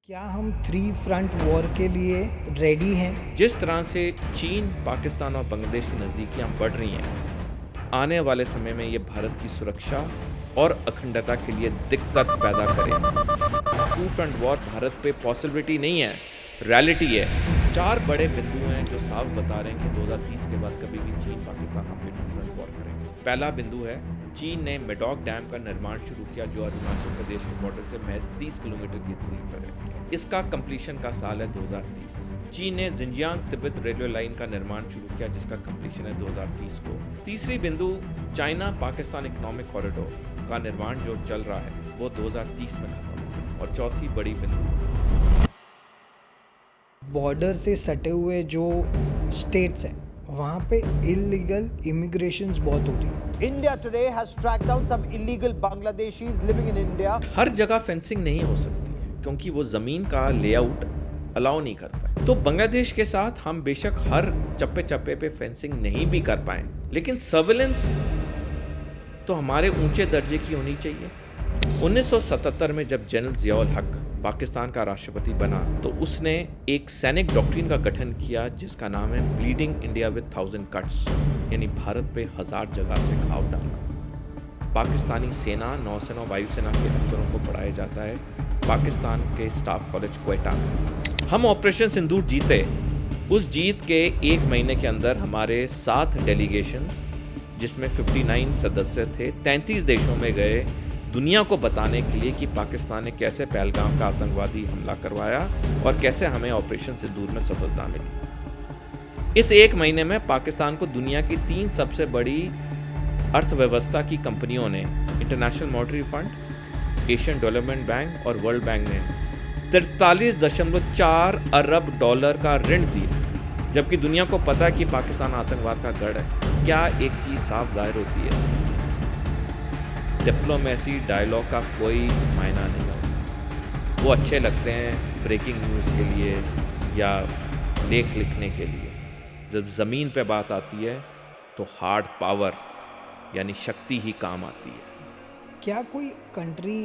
क्या हम three front war के लिए रेडी हैं? जिस तरह से चीन, पाकिस्तान और बांग्लादेश की नज़दीकियां बढ़ रही हैं, आने वाले समय में ये भारत की सुरक्षा और अखंडता के लिए दिक्कत पैदा करेगा। टू फ्रंट वॉर भारत पे पॉसिबिलिटी नहीं है, रियलिटी है। 4 बड़े बिंदु हैं जो साफ बता रहे हैं कि 2030 के बाद कभी भी चीन, पाकिस्तान हम पे टू फ्रंट वॉर करेंगे। पहला बिंदु है, चीन ने मेडॉक डैम का निर्माण शुरू किया जो अरुणाचल प्रदेश के बॉर्डर से महज 30 किलोमीटर की दूरी पर है। इसका कंप्लीशन का साल है 2030। चीन ने जिंजियांग तिब्बत रेलवे लाइन का निर्माण शुरू किया जिसका कंप्लीशन है 2030 को। तीसरी बिंदु, चाइना पाकिस्तान इकोनॉमिक कॉरिडोर का निर्माण जो चल रहा है वो 2030 में खत्म होगा। और चौथी बड़ी बिंदु, बॉर्डर से सटे हुए जो स्टेट्स हैं वहाँ पे इलीगल इमिग्रेशंस बहुत हो रही है। India today has tracked down some illegal Bangladeshis living in India. हर जगह फेंसिंग नहीं हो सकती है क्योंकि वो ज़मीन का लेआउट अलाउ नहीं करता है। तो बांग्लादेश के साथ हम बेशक हर चप्पे चप्पे पे फेंसिंग नहीं भी कर पाए, लेकिन सर्विलेंस तो हमारे ऊंचे दर्जे की होनी चाहिए। 1977 में जब जनरल जियाउल हक पाकिस्तान का राष्ट्रपति बना तो उसने एक सैनिक डॉक्ट्रिन का गठन किया जिसका नाम है ब्लीडिंग इंडिया विद 1000 कट्स, यानी भारत पे 1000 जगह से घाव डालना। पाकिस्तानी सेना, नौसेना, वायुसेना के अफसरों को पढ़ाया जाता है पाकिस्तान के स्टाफ कॉलेज क्वेटा में। हम ऑपरेशन सिंदूर जीते। उस जीत के 1 महीने के अंदर हमारे 7 डेलीगेशंस, जिसमें 59 सदस्य थे, 33 देशों में गए दुनिया को बताने के लिए कि पाकिस्तान ने कैसे पहलगाम का आतंकवादी हमला करवाया और कैसे हमें ऑपरेशन सिंदूर में सफलता मिली। इस 1 महीने में पाकिस्तान को दुनिया की 3 सबसे बड़ी अर्थव्यवस्था की कंपनियों ने, international monetary fund, Asian development bank और वर्ल्ड बैंक ने 43.4 अरब डॉलर का ऋण दिया, जबकि दुनिया को पता है कि पाकिस्तान आतंकवाद का गढ़ है। क्या एक चीज़ साफ जाहिर होती है, डिप्लोमेसी डायलॉग का कोई मायना नहीं होता। वो अच्छे लगते हैं ब्रेकिंग न्यूज़ के लिए या लेख लिखने के लिए। जब ज़मीन पे बात आती है तो हार्ड पावर यानी शक्ति ही काम आती है। क्या कोई कंट्री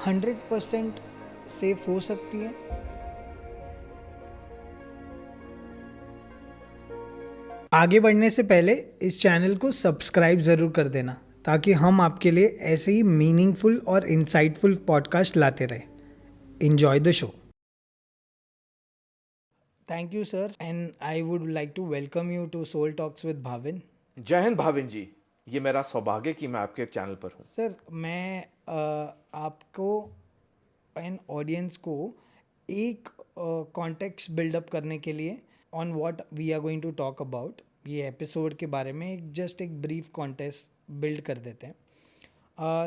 100% सेफ हो सकती है? आगे बढ़ने से पहले इस चैनल को सब्सक्राइब ज़रूर कर देना ताकि हम आपके लिए ऐसे ही मीनिंगफुल और इंसाइटफुल पॉडकास्ट लाते रहे। Enjoy the show. Thank you sir, and I would like to welcome you to soul talks with Bhavin. Jai Hind Bhavin जी, ये मेरा सौभाग्य कि मैं आपके चैनल पर हूँ। सर, मैं आपको एंड ऑडियंस को एक कॉन्टेक्स्ट बिल्डअप करने के लिए on what we are going to talk about, ये एपिसोड के बारे में एक ब्रीफ कॉन्टेक्स्ट बिल्ड कर देते हैं।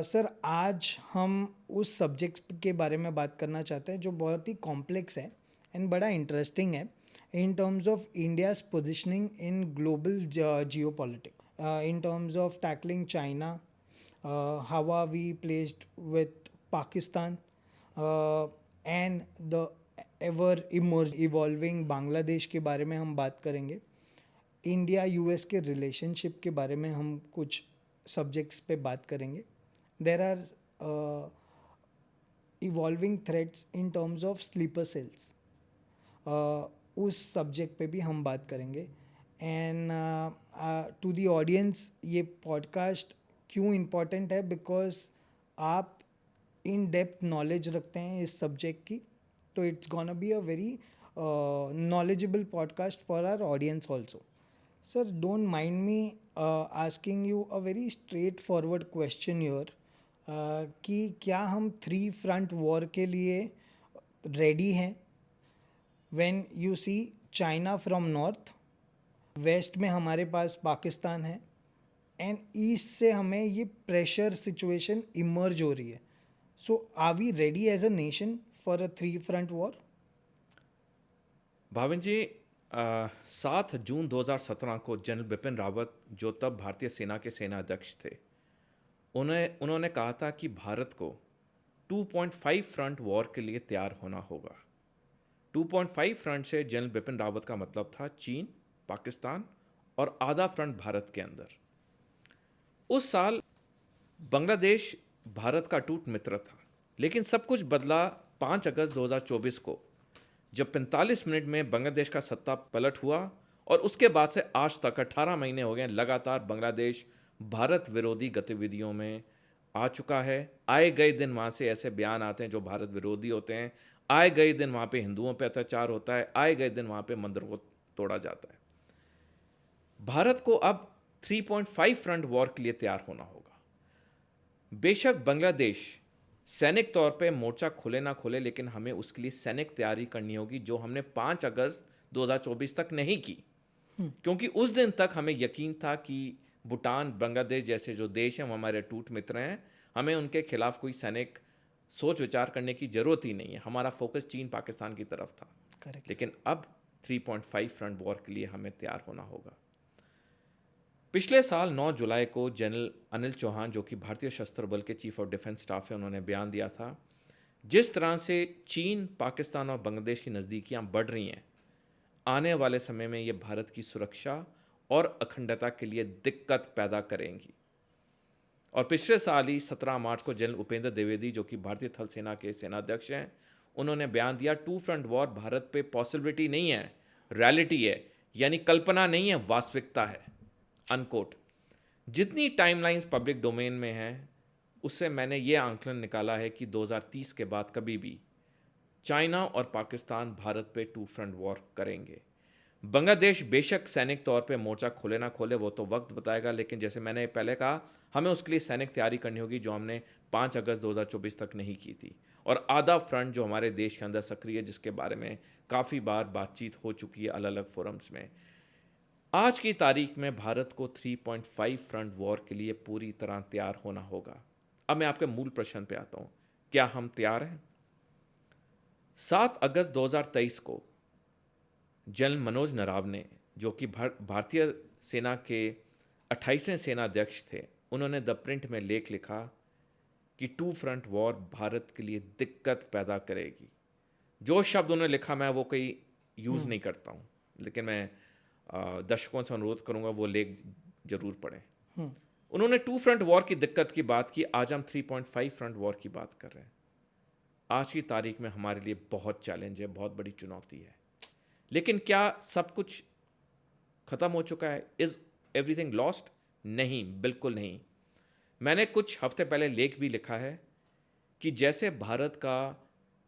सर, आज हम उस सब्जेक्ट के बारे में बात करना चाहते हैं जो बहुत ही कॉम्प्लेक्स है एंड बड़ा इंटरेस्टिंग है in terms of India's positioning in global geopolitics, in terms of tackling China, how are we placed with Pakistan, and the ever evolving Bangladesh के बारे में हम बात करेंगे। इंडिया यूएस के रिलेशनशिप के बारे में हम कुछ सब्जेक्ट्स पे बात करेंगे। There are evolving threats in terms of sleeper cells, उस सब्जेक्ट पे भी हम बात करेंगे। एंड टू दी ऑडियंस, ये पॉडकास्ट क्यों इम्पॉर्टेंट है, बिकॉज आप इन डेप्थ नॉलेज रखते हैं इस सब्जेक्ट की, तो it's gonna be a very knowledgeable podcast for our audience also. Sir, don't mind me asking you a very straightforward question here, कि क्या हम 3 front war के लिए ready हैं? When you see China from north, west में हमारे पास पाकिस्तान है, and east से हमें ये प्रेशर सिचुएशन इमर्ज हो रही है। So are we ready as a nation for a 3 front war? Bhavin ji, 7 June 2017 को जनरल बिपिन रावत, जो तब भारतीय सेना के सेनाध्यक्ष थे, उन्होंने कहा था कि भारत को 2.5 फ्रंट वॉर के लिए तैयार होना होगा। 2.5 फ्रंट से जनरल बिपिन रावत का मतलब था चीन, पाकिस्तान और आधा फ्रंट भारत के अंदर। उस साल बांग्लादेश भारत का टूट मित्र था, लेकिन सब कुछ बदला 5 अगस्त 2024 को जब 45 मिनट में बांग्लादेश का सत्ता पलट हुआ और उसके बाद से आज तक 18 महीने हो गए लगातार बांग्लादेश भारत विरोधी गतिविधियों में आ चुका है। आए गए दिन वहाँ से ऐसे बयान आते हैं जो भारत विरोधी होते हैं। आए गए दिन वहाँ पे हिंदुओं पे अत्याचार होता है। आए गए दिन वहाँ पे मंदिरों को तोड़ा जाता है। भारत को अब 3.5 फ्रंट वॉर के लिए तैयार होना होगा। बेशक बांग्लादेश सैनिक तौर पे मोर्चा खोले ना खोले, लेकिन हमें उसके लिए सैनिक तैयारी करनी होगी जो हमने 5 अगस्त 2024 तक नहीं की, क्योंकि उस दिन तक हमें यकीन था कि भूटान, बांग्लादेश जैसे जो देश हैं वो हमारे टूट मित्र हैं, हमें उनके खिलाफ कोई सैनिक सोच विचार करने की जरूरत ही नहीं है। हमारा फोकस चीन पाकिस्तान की तरफ था। Correct. लेकिन अब 3.5 फ्रंट वॉर के लिए हमें तैयार होना होगा। पिछले साल 9 जुलाई को जनरल अनिल चौहान, जो कि भारतीय सशस्त्र बल के चीफ ऑफ डिफेंस स्टाफ है, उन्होंने बयान दिया था जिस तरह से चीन, पाकिस्तान और बांग्लादेश की नज़दीकियां बढ़ रही हैं, आने वाले समय में ये भारत की सुरक्षा और अखंडता के लिए दिक्कत पैदा करेंगी। और पिछले साल ही 17 मार्च को जनरल उपेंद्र द्विवेदी, जो कि भारतीय थल सेना के सेनाध्यक्ष हैं, उन्होंने बयान दिया 2 फ्रंट वॉर भारत पे पॉसिबिलिटी नहीं है, रियलिटी है, यानी कल्पना नहीं है, वास्तविकता है, अनकोट। जितनी टाइमलाइंस पब्लिक डोमेन में हैं उससे मैंने ये आंकलन निकाला है कि 2030 के बाद कभी भी चाइना और पाकिस्तान भारत पे 2 फ्रंट वॉर करेंगे। बांग्लादेश बेशक सैनिक तौर पे मोर्चा खोले ना खोले वो तो वक्त बताएगा, लेकिन जैसे मैंने पहले कहा हमें उसके लिए सैनिक तैयारी करनी होगी जो हमने 5 अगस्त 2024 तक नहीं की थी। और आधा फ्रंट जो हमारे देश के अंदर सक्रिय है, जिसके बारे में काफ़ी बार बातचीत हो चुकी है अलग अलग फोरम्स में, आज की तारीख में भारत को 3.5 फ्रंट वॉर के लिए पूरी तरह तैयार होना होगा। अब मैं आपके मूल प्रश्न पे आता हूँ, क्या हम तैयार हैं? 7 अगस्त 2023 को जनरल मनोज नरावने, जो कि भारतीय सेना के 28वें सेनाध्यक्ष थे, उन्होंने द प्रिंट में लेख लिखा कि 2 फ्रंट वॉर भारत के लिए दिक्कत पैदा करेगी। जो शब्द उन्होंने लिखा मैं वो कोई यूज़ नहीं करता हूँ, लेकिन मैं दर्शकों से अनुरोध करूँगा वो लेख जरूर पढ़ें। उन्होंने 2 फ्रंट वॉर की दिक्कत की बात की। आज हम 3.5 फ्रंट वॉर की बात कर रहे हैं। आज की तारीख में हमारे लिए बहुत चैलेंज है, बहुत बड़ी चुनौती है। लेकिन क्या सब कुछ ख़त्म हो चुका है? Is everything lost? नहीं, बिल्कुल नहीं। मैंने कुछ हफ्ते पहले लेख भी लिखा है कि जैसे भारत का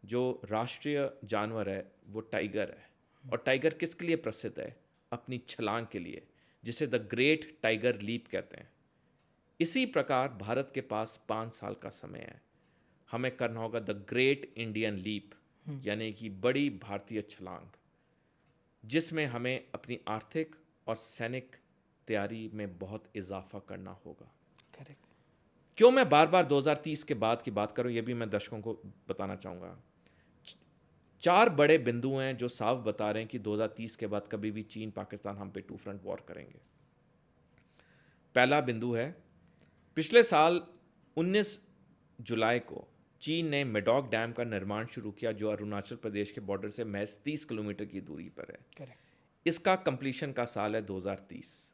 जो राष्ट्रीय जानवर है वो टाइगर है, और टाइगर किसके लिए प्रसिद्ध है? अपनी छलांग के लिए, जिसे द ग्रेट टाइगर लीप कहते हैं। इसी प्रकार भारत के पास 5 साल का समय है। हमें करना होगा द ग्रेट इंडियन लीप, यानी कि बड़ी भारतीय छलांग, जिसमें हमें अपनी आर्थिक और सैनिक तैयारी में बहुत इजाफा करना होगा। करेक्ट। क्यों मैं बार बार 2030 के बाद की बात करूं, ये भी मैं दर्शकों को बताना चाहूँगा। 4 बड़े बिंदु हैं जो साफ बता रहे हैं कि 2030 के बाद कभी भी चीन पाकिस्तान हम पे 2 फ्रंट वॉर करेंगे। पहला बिंदु है, पिछले साल 19 जुलाई को चीन ने मेडॉक डैम का निर्माण शुरू किया, जो अरुणाचल प्रदेश के बॉर्डर से महज 30 किलोमीटर की दूरी पर है। करेक्ट। इसका कंप्लीशन का साल है 2030।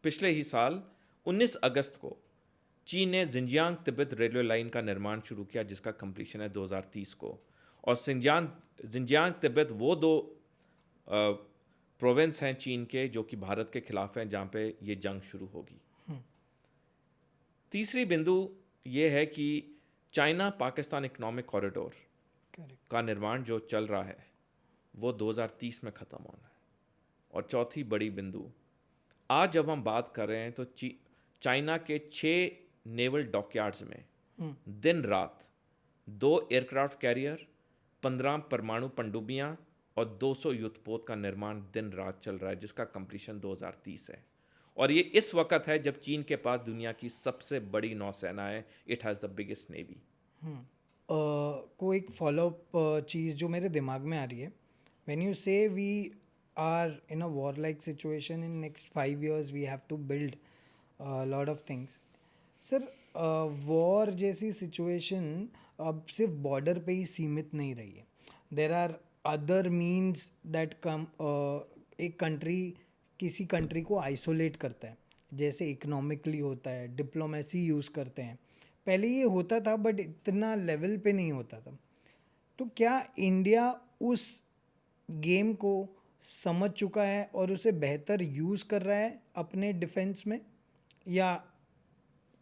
पिछले ही साल 19 अगस्त को चीन ने जिंजियांग तिब्बत रेलवे लाइन का निर्माण शुरू किया, जिसका कंप्लीशन है 2030 को। और जिंजियांग तिब्बत वो 2 प्रोविंस हैं चीन के जो कि भारत के खिलाफ हैं, जहाँ पे ये जंग शुरू होगी। तीसरी बिंदु ये है कि चाइना पाकिस्तान इकोनॉमिक कॉरिडोर का निर्माण जो चल रहा है वो 2030 में ख़त्म होना है। और चौथी बड़ी बिंदु, आज जब हम बात कर रहे हैं तो चाइना के 6 नेवल डॉकयार्ड्स में दिन रात 2 एयरक्राफ्ट कैरियर, 15 परमाणु पनडुब्बियां और 200 युद्धपोत का निर्माण दिन रात चल रहा है, जिसका कंप्लीशन 2030 है। और ये इस वक्त है जब चीन के पास दुनिया की सबसे बड़ी नौसेना है। It has the biggest navy. को एक फॉलोअप चीज़ जो मेरे दिमाग में आ रही है, when you say we are in a war like situation in next 5 years we have to build lot of things. Sir, war जैसी सिचुएशन अब सिर्फ बॉर्डर पे ही सीमित नहीं रही है। There are other means that come. एक कंट्री किसी कंट्री को आइसोलेट करता है, जैसे इकोनॉमिकली होता है, डिप्लोमेसी यूज़ करते हैं, पहले ये होता था बट इतना लेवल पे नहीं होता था। तो क्या इंडिया उस गेम को समझ चुका है और उसे बेहतर यूज़ कर रहा है अपने डिफेंस में, या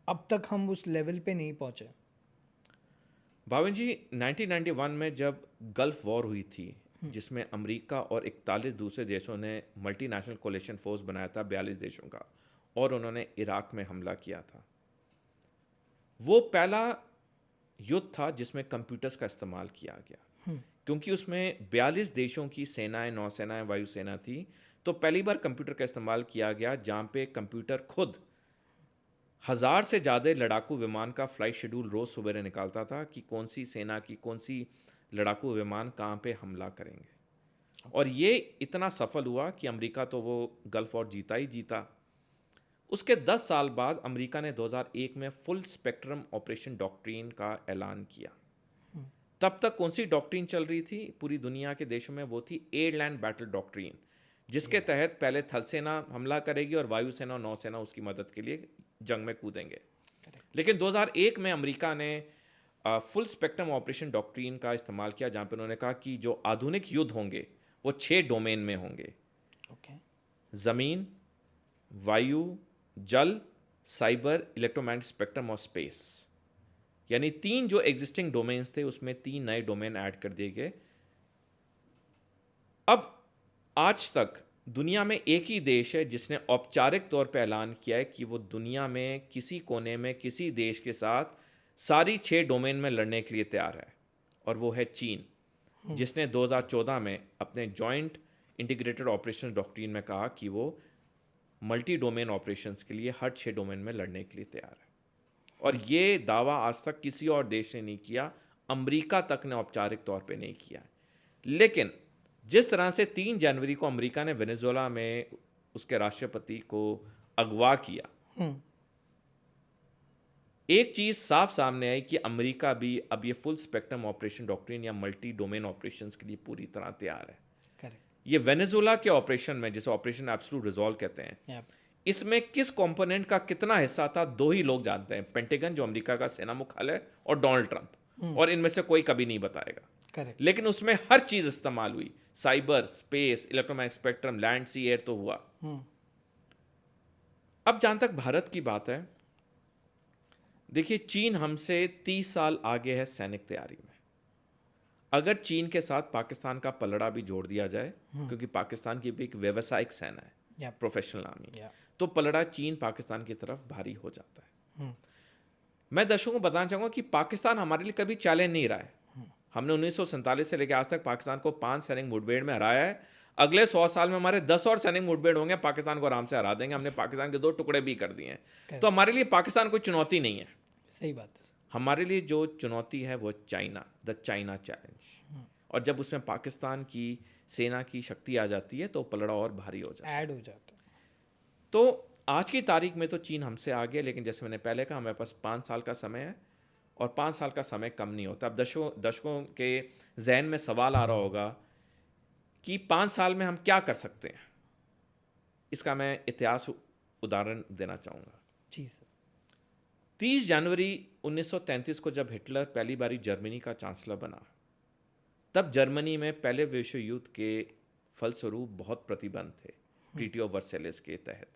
अब तक हम उस लेवल पे नहीं पहुंचे? भावन जी, 1991 में जब गल्फ वॉर हुई थी, जिसमें अमेरिका और 41 दूसरे देशों ने मल्टीनेशनल कोलिशन फोर्स बनाया था 42 देशों का, और उन्होंने इराक में हमला किया था। वो पहला युद्ध था जिसमें कंप्यूटर्स का इस्तेमाल किया गया, क्योंकि उसमें 42 देशों की सेनाएं, नौसेनाएं, वायुसेना थी। तो पहली बार कंप्यूटर का इस्तेमाल किया गया, जहाँ पे कंप्यूटर खुद 1000 से ज़्यादा लड़ाकू विमान का फ्लाइट शेड्यूल रोज़ सुबह निकालता था कि कौन सी सेना की कौन सी लड़ाकू विमान कहाँ पे हमला करेंगे। और ये इतना सफल हुआ कि अमेरिका तो वो गल्फ वॉर जीता ही जीता। उसके 10 साल बाद अमेरिका ने 2001 में फुल स्पेक्ट्रम ऑपरेशन डॉक्ट्रिन का ऐलान किया। तब तक कौन सी डॉक्ट्रिन चल रही थी पूरी दुनिया के देशों में? वो थी एयर लैंड बैटल डॉक्ट्रिन, जिसके तहत पहले थल सेना हमला करेगी और वायुसेना और नौसेना उसकी मदद के लिए जंग में कूदेंगे। लेकिन 2001 में अमेरिका ने फुल स्पेक्ट्रम ऑपरेशन डॉक्ट्रिन का इस्तेमाल किया, जहाँ पे उन्होंने कहा कि जो आधुनिक युद्ध होंगे वो 6 डोमेन में होंगे। ज़मीन, वायु, जल, साइबर, इलेक्ट्रोमैग्नेटिक स्पेक्ट्रम और स्पेस। यानी 3 जो एग्जिस्टिंग डोमेन्स थे उसमें 3 नए डोमेन ऐड कर दिए गए। अब आज तक दुनिया में एक ही देश है जिसने औपचारिक तौर पर ऐलान किया है कि वो दुनिया में किसी कोने में किसी देश के साथ सारी 6 डोमेन में लड़ने के लिए तैयार है, और वो है चीन, जिसने 2014 में अपने जॉइंट इंटीग्रेटेड ऑपरेशन डॉक्ट्रिन में कहा कि वो मल्टी डोमेन ऑपरेशंस के लिए हर 6 डोमेन में लड़ने के लिए तैयार है। और ये दावा आज तक किसी और देश ने नहीं किया, अमेरिका तक ने औपचारिक तौर पे नहीं किया है। लेकिन जिस तरह से 3 जनवरी को अमेरिका ने वेनेजुएला में उसके राष्ट्रपति को अगवा किया, एक चीज साफ सामने आई कि अमेरिका भी अब ये फुल स्पेक्ट्रम ऑपरेशन डॉक्ट्रिन या मल्टी डोमेन ऑपरेशंस के लिए पूरी तरह तैयार है। ये वेनेजुएला के ऑपरेशन में, जिसे ऑपरेशन एब्सोल्यूट रिजॉल्व कहते हैं, इसमें किस कंपोनेंट का कितना हिस्सा था 2 ही लोग जानते हैं, पेंटागन जो अमेरिका का सेना मुख्यालय और डोनाल्ड ट्रंप, और इनमें से कोई कभी नहीं बताएगा। लेकिन उसमें हर चीज इस्तेमाल हुई, cyber, space, electromagnetic spectrum, land, sea, air तो हुआ। अब जहां तक भारत की बात है, देखिए चीन हमसे 30 साल आगे है सैनिक तैयारी में। अगर चीन के साथ पाकिस्तान का पलड़ा भी जोड़ दिया जाए, क्योंकि पाकिस्तान की भी एक व्यावसायिक सेना है, प्रोफेशनल आर्मी, तो पलड़ा चीन पाकिस्तान की तरफ भारी हो जाता है। मैं दर्शकों को बताना चाहूंगा कि पाकिस्तान हमारे लिए कभी चैलेंज नहीं रहा है। हमने 1947 से लेकर आज तक पाकिस्तान को 5 सैनिक मुठभेड़ में हराया है। अगले 100 साल में हमारे 10 और सैनिक मुठभेड़ होंगे, पाकिस्तान को आराम से हरा देंगे। हमने पाकिस्तान के 2 टुकड़े भी कर दिए हैं। तो हमारे लिए पाकिस्तान कोई चुनौती नहीं है। सही बात है। हमारे लिए जो चुनौती है वो चाइना, द चाइना चैलेंज। और जब उसमें पाकिस्तान की सेना की शक्ति आ जाती है तो पलड़ा और भारी हो जाता है, ऐड हो जाता है। तो आज की तारीख में तो चीन हमसे आगे, लेकिन जैसे मैंने पहले कहा, हमारे पास 5 साल का समय है, और 5 साल का समय कम नहीं होता। अब दर्शकों के जहन में सवाल आ रहा होगा कि 5 साल में हम क्या कर सकते हैं। इसका मैं इतिहास उदाहरण देना चाहूँगा। जी सर। 30 जनवरी 1933 को जब हिटलर पहली बारी जर्मनी का चांसलर बना, तब जर्मनी में पहले विश्व युद्ध के फलस्वरूप बहुत प्रतिबंध थे। ट्रीटी ऑफ वर्सेलिस के तहत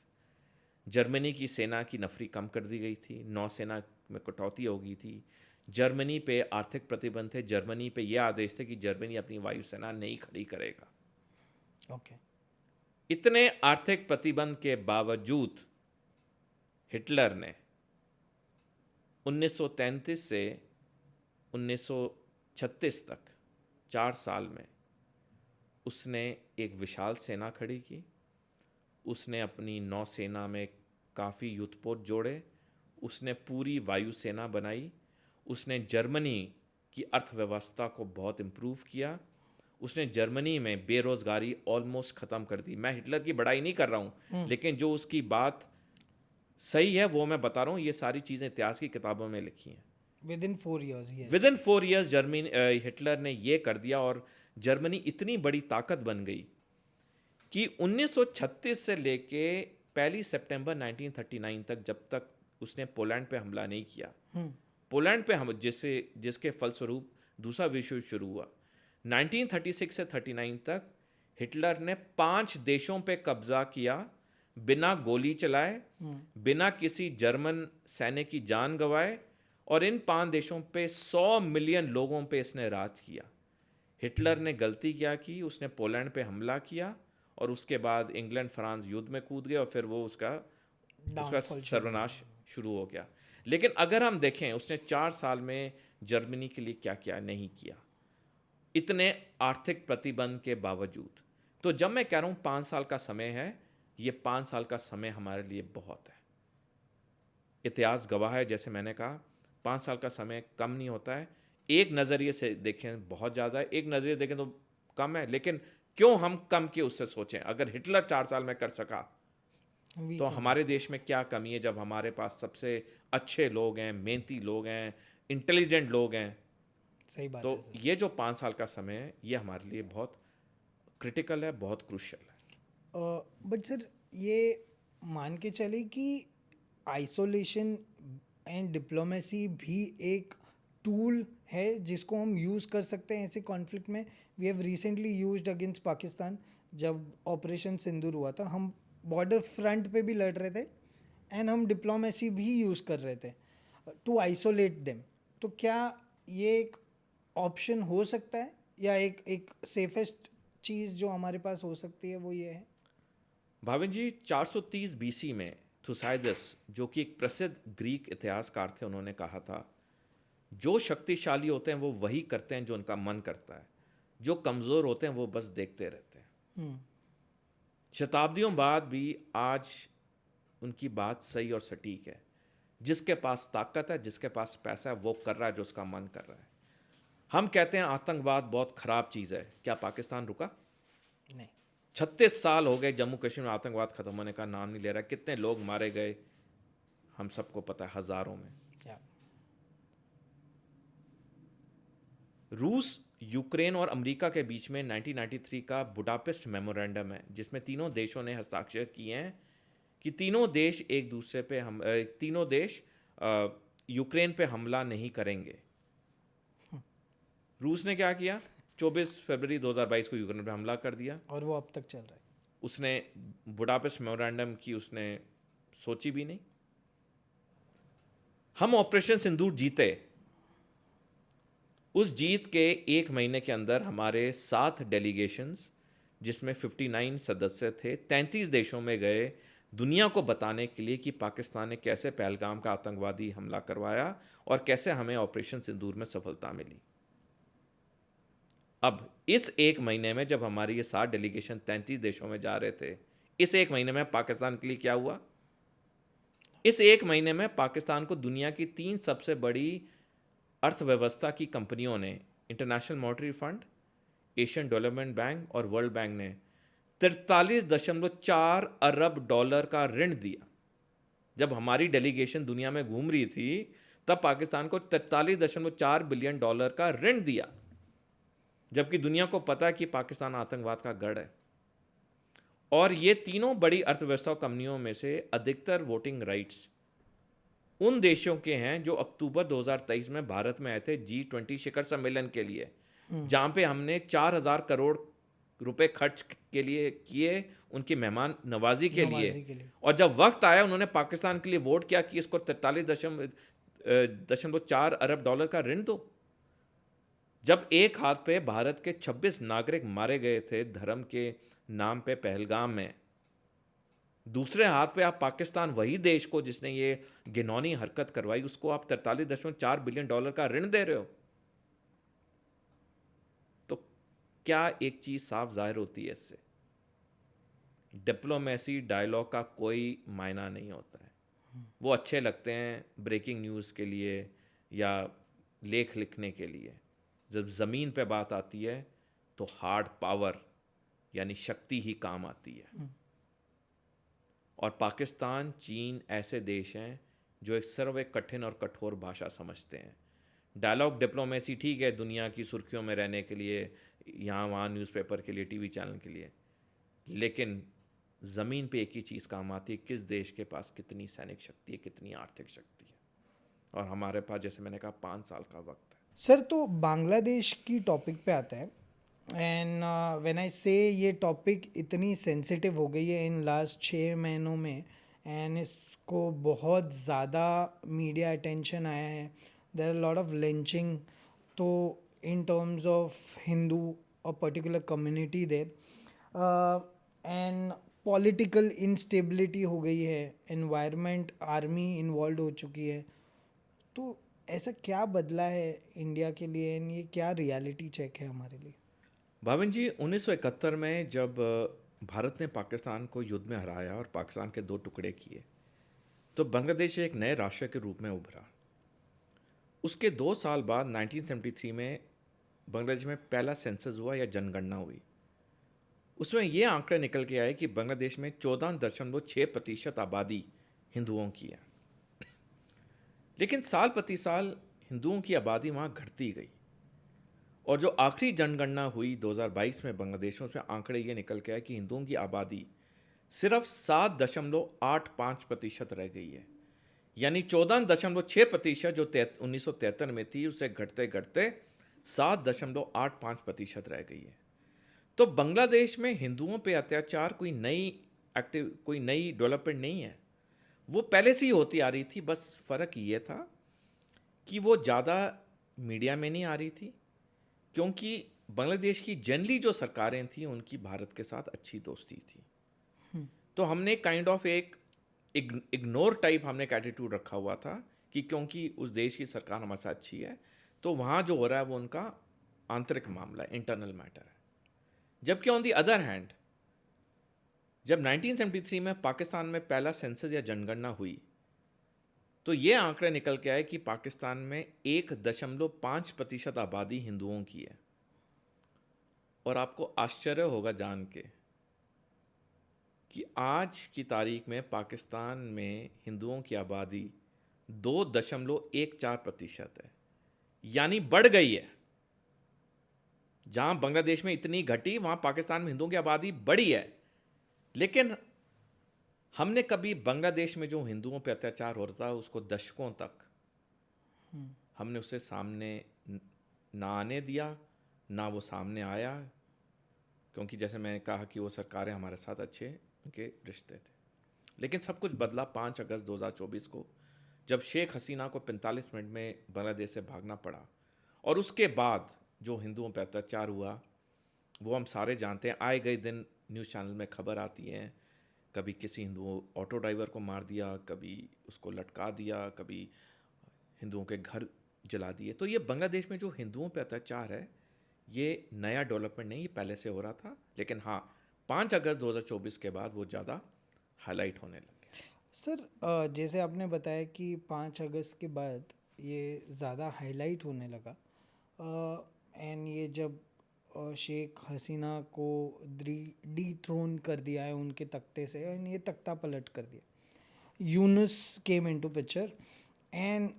जर्मनी की सेना की नफरी कम कर दी गई थी, नौसेना में कटौती हो गई थी, जर्मनी पे आर्थिक प्रतिबंध थे, जर्मनी पे यह आदेश थे कि जर्मनी अपनी वायुसेना नहीं खड़ी करेगा। इतने आर्थिक प्रतिबंध के बावजूद हिटलर ने 1933 से 1936 तक 4 साल में उसने एक विशाल सेना खड़ी की। उसने अपनी नौसेना में काफ़ी युद्धपोत जोड़े, उसने पूरी वायुसेना बनाई, उसने जर्मनी की अर्थव्यवस्था को बहुत इम्प्रूव किया, उसने जर्मनी में बेरोज़गारी ऑलमोस्ट ख़त्म कर दी। मैं हिटलर की बड़ाई नहीं कर रहा हूँ, लेकिन जो उसकी बात सही है वो मैं बता रहा हूँ। ये सारी चीज़ें इतिहास की किताबों में लिखी हैं। विद इन 4 ईयर्स हिटलर ने ये कर दिया, और जर्मनी इतनी बड़ी ताकत बन गई कि 1936 से लेके 1 सितंबर 1939 तक, जब तक उसने पोलैंड पे हमला नहीं किया, पोलैंड पे हम जिसके फलस्वरूप दूसरा विश्व युद्ध शुरू हुआ। 1936 से 39 तक हिटलर ने 5 देशों पे कब्जा किया, बिना गोली चलाए, बिना किसी जर्मन सैनिक की जान गंवाए, और इन 5 देशों पे 100 मिलियन लोगों पे इसने राज किया। हिटलर ने गलती क्या की, उसने पोलैंड पे हमला किया और उसके बाद इंग्लैंड फ्रांस युद्ध में कूद गए और फिर वो उसका Downfall सर्वनाश शुरू हो गया। लेकिन अगर हम देखें उसने 4 साल में जर्मनी के लिए क्या क्या नहीं किया, इतने आर्थिक प्रतिबंध के बावजूद। तो जब मैं कह रहा हूं 5 साल का समय है, ये 5 साल का समय हमारे लिए बहुत है। इतिहास गवाह है, जैसे मैंने कहा 5 साल का समय कम नहीं होता है। एक नज़रिए से देखें बहुत ज़्यादा है, एक नज़रिए देखें तो कम है, लेकिन क्यों हम कम के उससे सोचें? अगर हिटलर 4 साल में कर सका We तो can- हमारे देश में क्या कमी है, जब हमारे पास सबसे अच्छे लोग हैं, मेहनती लोग हैं, इंटेलिजेंट लोग हैं। सही बात तो है सर। ये जो 5 साल का समय है, ये हमारे लिए बहुत क्रिटिकल है, बहुत क्रूशियल है। बट सर ये मान के चले कि आइसोलेशन एंड डिप्लोमेसी भी एक टूल है जिसको हम यूज़ कर सकते हैं ऐसे कॉन्फ्लिक्ट में। We have recently used against Pakistan. जब ऑपरेशन सिंदूर हुआ था, हम बॉर्डर फ्रंट पे भी लड़ रहे थे एंड हम डिप्लोमेसी भी यूज़ कर रहे थे टू आइसोलेट देम। तो क्या ये एक ऑप्शन हो सकता है, या एक सेफेस्ट चीज़ जो हमारे पास हो सकती है वो ये है? भाविन जी, 430 बीसी में थुसाइदस, जो कि एक प्रसिद्ध ग्रीक इतिहासकार थे, उन्होंने कहा था, जो शक्तिशाली होते हैं वो वही करते हैं जो उनका मन करता है, जो कमज़ोर होते हैं वो बस देखते रहते हैं। शताब्दियों बाद भी आज उनकी बात सही और सटीक है। जिसके पास ताकत है, जिसके पास पैसा है, वो कर रहा है जो उसका मन कर रहा है। हम कहते हैं आतंकवाद बहुत ख़राब चीज़ है, क्या पाकिस्तान रुका? नहीं। 36 साल हो गए जम्मू कश्मीर में आतंकवाद खत्म होने का नाम नहीं ले रहा। कितने लोग मारे गए हम सबको पता है, हज़ारों में। या रूस, यूक्रेन और अमेरिका के बीच में 1993 का बुडापेस्ट मेमोरेंडम है, जिसमें तीनों देशों ने हस्ताक्षर किए हैं कि तीनों देश एक दूसरे पे तीनों देश यूक्रेन पे हमला नहीं करेंगे। रूस ने क्या किया? 24 फरवरी 2022 को यूक्रेन पे हमला कर दिया। और वो अब तक चल रहा है। उसने बुडापेस्ट मेमोरेंडम की उसने सोची भी नहीं। हम ऑपरेशन सिंदूर जीते। उस जीत के 1 महीने के अंदर हमारे 7 डेलीगेशंस, जिसमें 59 सदस्य थे, 33 देशों में गए दुनिया को बताने के लिए कि पाकिस्तान ने कैसे पहलगाम का आतंकवादी हमला करवाया और कैसे हमें ऑपरेशन सिंदूर में सफलता मिली। अब इस 1 महीने में जब हमारी ये 7 डेलीगेशन 33 देशों में जा रहे थे, इस 1 महीने में पाकिस्तान के लिए क्या हुआ? इस 1 महीने में पाकिस्तान को दुनिया की 3 सबसे बड़ी अर्थव्यवस्था की कंपनियों ने, international monetary fund, Asian development bank और वर्ल्ड बैंक ने 43.4 अरब डॉलर का ऋण दिया। जब हमारी डेलीगेशन दुनिया में घूम रही थी, तब पाकिस्तान को 43.4 बिलियन डॉलर का ऋण दिया, जबकि दुनिया को पता है कि पाकिस्तान आतंकवाद का गढ़ है। और ये तीनों बड़ी अर्थव्यवस्था कंपनियों में से अधिकतर वोटिंग राइट्स उन देशों के हैं जो अक्टूबर 2023 में भारत में आए थे G20 शिखर सम्मेलन के लिए, जहां पे हमने 4000 करोड़ रुपए खर्च के लिए किए उनकी मेहमान नवाजी के लिए। और जब वक्त आया उन्होंने पाकिस्तान के लिए वोट किया कि इसको 43.4 अरब डॉलर का ऋण दो। जब एक हाथ पे भारत के 26 नागरिक मारे गए थे धर्म के नाम पे पहलगाम में, दूसरे हाथ पे आप पाकिस्तान, वही देश को जिसने ये घिनौनी हरकत करवाई, उसको आप 43.4 बिलियन डॉलर का ऋण दे रहे हो। तो क्या एक चीज साफ जाहिर होती है इससे, डिप्लोमेसी डायलॉग का कोई मायना नहीं होता है। वो अच्छे लगते हैं ब्रेकिंग न्यूज़ के लिए या लेख लिखने के लिए। जब ज़मीन पे बात आती है तो हार्ड पावर यानी शक्ति ही काम आती है। और पाकिस्तान, चीन ऐसे देश हैं जो एक सर्व कठिन और कठोर भाषा समझते हैं। डायलॉग डिप्लोमेसी ठीक है दुनिया की सुर्खियों में रहने के लिए, यहाँ वहाँ न्यूज़पेपर के लिए, टीवी चैनल के लिए, लेकिन ज़मीन पे एक ही चीज़ काम आती है, किस देश के पास कितनी सैनिक शक्ति है, कितनी आर्थिक शक्ति है। और हमारे पास, जैसे मैंने कहा, 5 साल का वक्त है। सर, तो बांग्लादेश की टॉपिक पे आता है, एंड व्हेन आई से ये टॉपिक इतनी सेंसिटिव हो गई है इन लास्ट 6 महीनों में, एंड इसको बहुत ज़्यादा मीडिया अटेंशन आया है, there are lot of lynching, तो इन टर्म्स ऑफ हिंदू और particular community there, and political instability हो गई है, एनवायरनमेंट, आर्मी इन्वॉल्व हो चुकी है, तो ऐसा क्या बदला है इंडिया के लिए, एंड ये क्या रियलिटी चेक है हमारे लिए? भावन जी, 1971 में जब भारत ने पाकिस्तान को युद्ध में हराया और पाकिस्तान के 2 टुकड़े किए, तो बांग्लादेश एक नए राष्ट्र के रूप में उभरा। उसके 2 साल बाद 1973 में बांग्लादेश में पहला सेंसस हुआ या जनगणना हुई। उसमें ये आंकड़े निकल के आए कि बांग्लादेश में 14.6% आबादी हिंदुओं की है। लेकिन साल प्रति साल हिंदुओं की आबादी वहाँ घटती गई, और जो आखिरी जनगणना हुई 2022 में बांग्लादेश में, उसमें आंकड़े ये निकल के आए कि हिंदुओं की आबादी सिर्फ 7.8% रह गई है। यानी 14.6% जो 1973 में थी, उसे घटते घटते 7.85% रह गई है। तो बांग्लादेश में हिंदुओं पे अत्याचार कोई नई डेवलपमेंट नहीं है, वो पहले से ही होती आ रही थी। बस फ़र्क ये था कि वो ज़्यादा मीडिया में नहीं आ रही थी, क्योंकि बांग्लादेश की जनरली जो सरकारें थी उनकी भारत के साथ अच्छी दोस्ती थी। तो हमने काइंड ऑफ एक इग्नोर टाइप हमने एक एटीट्यूड रखा हुआ था कि क्योंकि उस देश की सरकार हमारे साथ अच्छी है, तो वहाँ जो हो रहा है वो उनका आंतरिक मामला है, इंटरनल मैटर है। जबकि ऑन दी अदर हैंड, जब 1973 में पाकिस्तान में पहला सेंसस या जनगणना हुई, तो ये आंकड़े निकल के आए कि पाकिस्तान में 1.5% आबादी हिंदुओं की है। और आपको आश्चर्य होगा जान के कि आज की तारीख में पाकिस्तान में हिंदुओं की आबादी 2.14% है, यानी बढ़ गई है। जहां बांग्लादेश में इतनी घटी, वहां पाकिस्तान में हिंदुओं की आबादी बढ़ी है। लेकिन हमने कभी बांग्लादेश में जो हिंदुओं पर अत्याचार हो रहा था उसको दशकों तक हमने उसे सामने ना आने दिया, ना वो सामने आया, क्योंकि जैसे मैंने कहा कि वो सरकारें हमारे साथ अच्छे उनके रिश्ते थे। लेकिन सब कुछ बदला 5 अगस्त 2024 को, जब शेख हसीना को 45 मिनट में बांग्लादेश से भागना पड़ा। और उसके बाद जो हिंदुओं पर अत्याचार हुआ वो हम सारे जानते हैं। आए गए दिन न्यूज़ चैनल में खबर आती है, कभी किसी हिंदू ऑटो ड्राइवर को मार दिया, कभी उसको लटका दिया, कभी हिंदुओं के घर जला दिए। तो ये बांग्लादेश में जो हिंदुओं पर अत्याचार है, ये नया डेवलपमेंट नहीं, ये पहले से हो रहा था। लेकिन हाँ, 5 अगस्त 2024 के बाद वो ज़्यादा हाईलाइट होने लगे। सर, जैसे आपने बताया कि 5 अगस्त के बाद ये ज़्यादा हाईलाइट होने लगा, एंड ये जब शेख हसीना को डी-थ्रोन कर दिया है उनके तख्ते से, एंड ये तख्ता पलट कर दिया, Yunus came into picture, and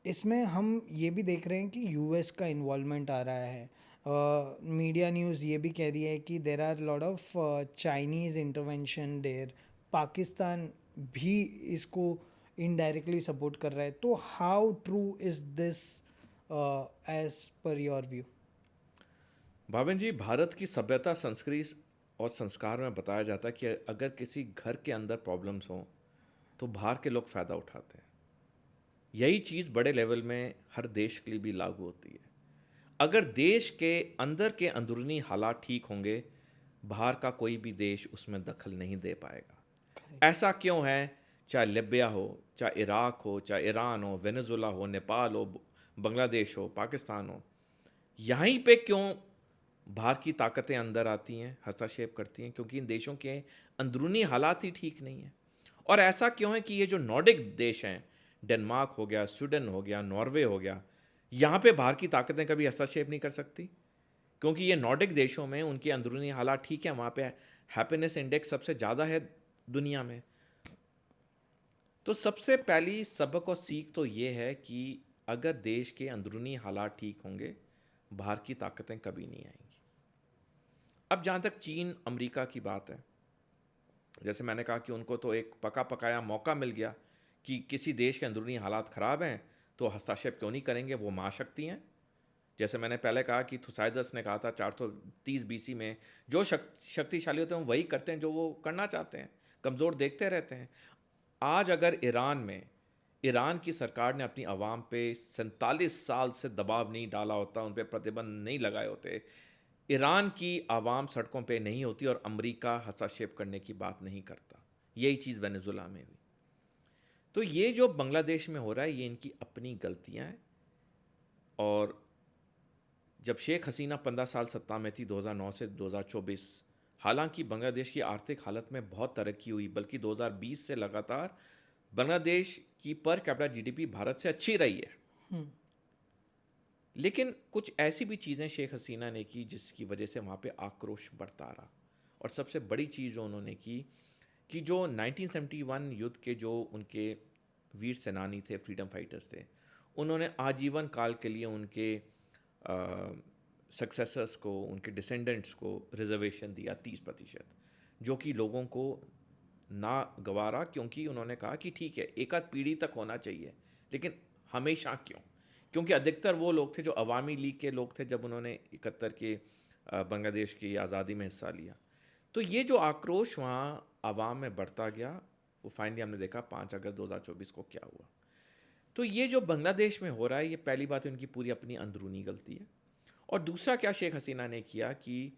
इसमें हम ये भी देख रहे हैं कि यूएस का इन्वॉल्वमेंट आ रहा है। मीडिया न्यूज़ ये भी कह रही है कि there are lot of Chinese intervention there, Pakistan भी इसको इनडायरेक्टली सपोर्ट कर रहा है। तो how true is this as per your view? Bhavan ji, Bharat की सभ्यता, संस्कृति और संस्कार में बताया जाता है कि अगर किसी घर के अंदर प्रॉब्लम्स हों तो बाहर के लोग फ़ायदा उठाते हैं। यही चीज़ बड़े लेवल में हर देश के लिए भी लागू होती है। अगर देश के अंदर के अंदरूनी हालात ठीक होंगे, बाहर का कोई भी देश उसमें दखल नहीं दे पाएगा। ऐसा क्यों है? चाहे लिबिया हो, चाहे इराक हो, चाहे ईरान हो, वेनेजुला हो, नेपाल हो, बांग्लादेश हो, पाकिस्तान हो, यहीं पे क्यों बाहर की ताकतें अंदर आती हैं, हस्तक्षेप करती हैं? क्योंकि इन देशों के अंदरूनी हालात ही ठीक नहीं हैं। और ऐसा क्यों है कि ये जो नॉर्डिक देश हैं, डेनमार्क हो गया, स्वीडन हो गया, नॉर्वे हो गया, यहाँ पे बाहर की ताकतें कभी हस्तक्षेप नहीं कर सकती? क्योंकि ये नॉर्डिक देशों में उनके अंदरूनी हालात ठीक है, वहाँ पे हैप्पीनेस इंडेक्स सबसे ज़्यादा है दुनिया में। तो सबसे पहली सबक और सीख तो ये है कि अगर देश के अंदरूनी हालात ठीक होंगे, बाहर की ताकतें कभी नहीं आएंगी। अब जहाँ तक चीन अमेरिका की बात है, जैसे मैंने कहा कि उनको तो एक पका पकाया मौका मिल गया कि किसी देश के अंदरूनी हालात ख़राब हैं तो हस्तक्षेप क्यों नहीं करेंगे? वो महाशक्ति हैं। जैसे मैंने पहले कहा कि थुसाइदस ने कहा था 430 बीसी में, जो शक्तिशाली होते हैं वही करते हैं जो वो करना चाहते हैं, कमज़ोर देखते रहते हैं। आज अगर ईरान की सरकार ने अपनी आवाम पे 47 साल से दबाव नहीं डाला होता, उन पर प्रतिबंध नहीं लगाए होते, ईरान की आवाम सड़कों पे नहीं होती और अमेरिका हस्तक्षेप करने की बात नहीं करता। यही चीज़ वेनेजुला में हुई। तो ये जो बांग्लादेश में हो रहा है ये इनकी अपनी गलतियां हैं। और जब शेख हसीना 15 साल सत्ता में थी 2009 से 2024, हालांकि बांग्लादेश की आर्थिक हालत में बहुत तरक्की हुई, बल्कि 2020 से लगातार बांग्लादेश की पर कैपिटा जीडीपी भारत से अच्छी रही है। लेकिन कुछ ऐसी भी चीज़ें शेख हसीना ने की जिसकी वजह से वहाँ पे आक्रोश बढ़ता रहा। और सबसे बड़ी चीज़ जो उन्होंने की कि जो 1971 युद्ध के जो उनके वीर सेनानी थे, फ्रीडम फाइटर्स थे, उन्होंने आजीवन काल के लिए उनके सक्सेसर्स को, उनके डिसेंडेंट्स को रिजर्वेशन दिया 30%, जो कि लोगों को ना गवारा, क्योंकि उन्होंने कहा कि ठीक है एक आध पीढ़ी तक होना चाहिए, लेकिन हमेशा क्यों? क्योंकि अधिकतर वो लोग थे जो अवामी लीग के लोग थे जब उन्होंने 71 के बांग्लादेश की आज़ादी में हिस्सा लिया। तो ये जो आक्रोश वहाँ आवाम में बढ़ता गया, वो फाइनली हमने देखा 5 अगस्त 2024 को क्या हुआ। तो ये जो बांग्लादेश में हो रहा है, ये पहली बात है उनकी पूरी अपनी अंदरूनी गलती है। और दूसरा क्या शेख हसीना ने किया कि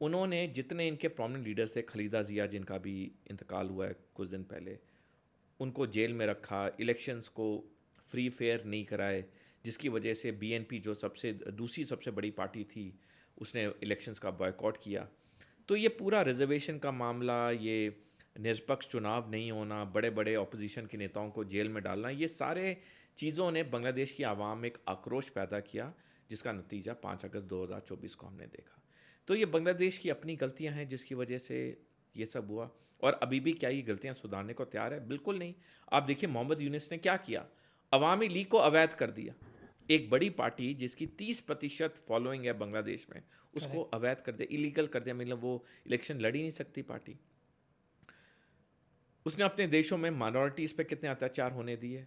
उन्होंने जितने इनके प्रोमिनेंट लीडर्स थे, खलीदा जिया जिनका भी इंतकाल हुआ है कुछ दिन पहले, उनको जेल में रखा, इलेक्शंस को फ्री फेयर नहीं कराए, जिसकी वजह से बीएनपी जो दूसरी सबसे बड़ी पार्टी थी उसने इलेक्शंस का बॉयकॉट किया। तो ये पूरा रिजर्वेशन का मामला, ये निष्पक्ष चुनाव नहीं होना, बड़े बड़े ऑपोजिशन के नेताओं को जेल में डालना, ये सारे चीज़ों ने बांग्लादेश की आवाम में एक आक्रोश पैदा किया, जिसका नतीजा 5 अगस्त 2024 को हमने देखा। तो ये बांग्लादेश की अपनी गलतियां हैं जिसकी वजह से ये सब हुआ। और अभी भी क्या ये गलतियां सुधारने को तैयार है? बिल्कुल नहीं। आप देखिए मोहम्मद यूनिस ने क्या किया, अवामी लीग को अवैध कर दिया। एक बड़ी पार्टी जिसकी 30% फॉलोइंग है बांग्लादेश में, उसको अवैध कर दिया, इलीगल कर दिया, मतलब वो इलेक्शन लड़ ही नहीं सकती पार्टी। उसने अपने देशों में माइनॉरिटीज़ पे कितने अत्याचार होने दिए?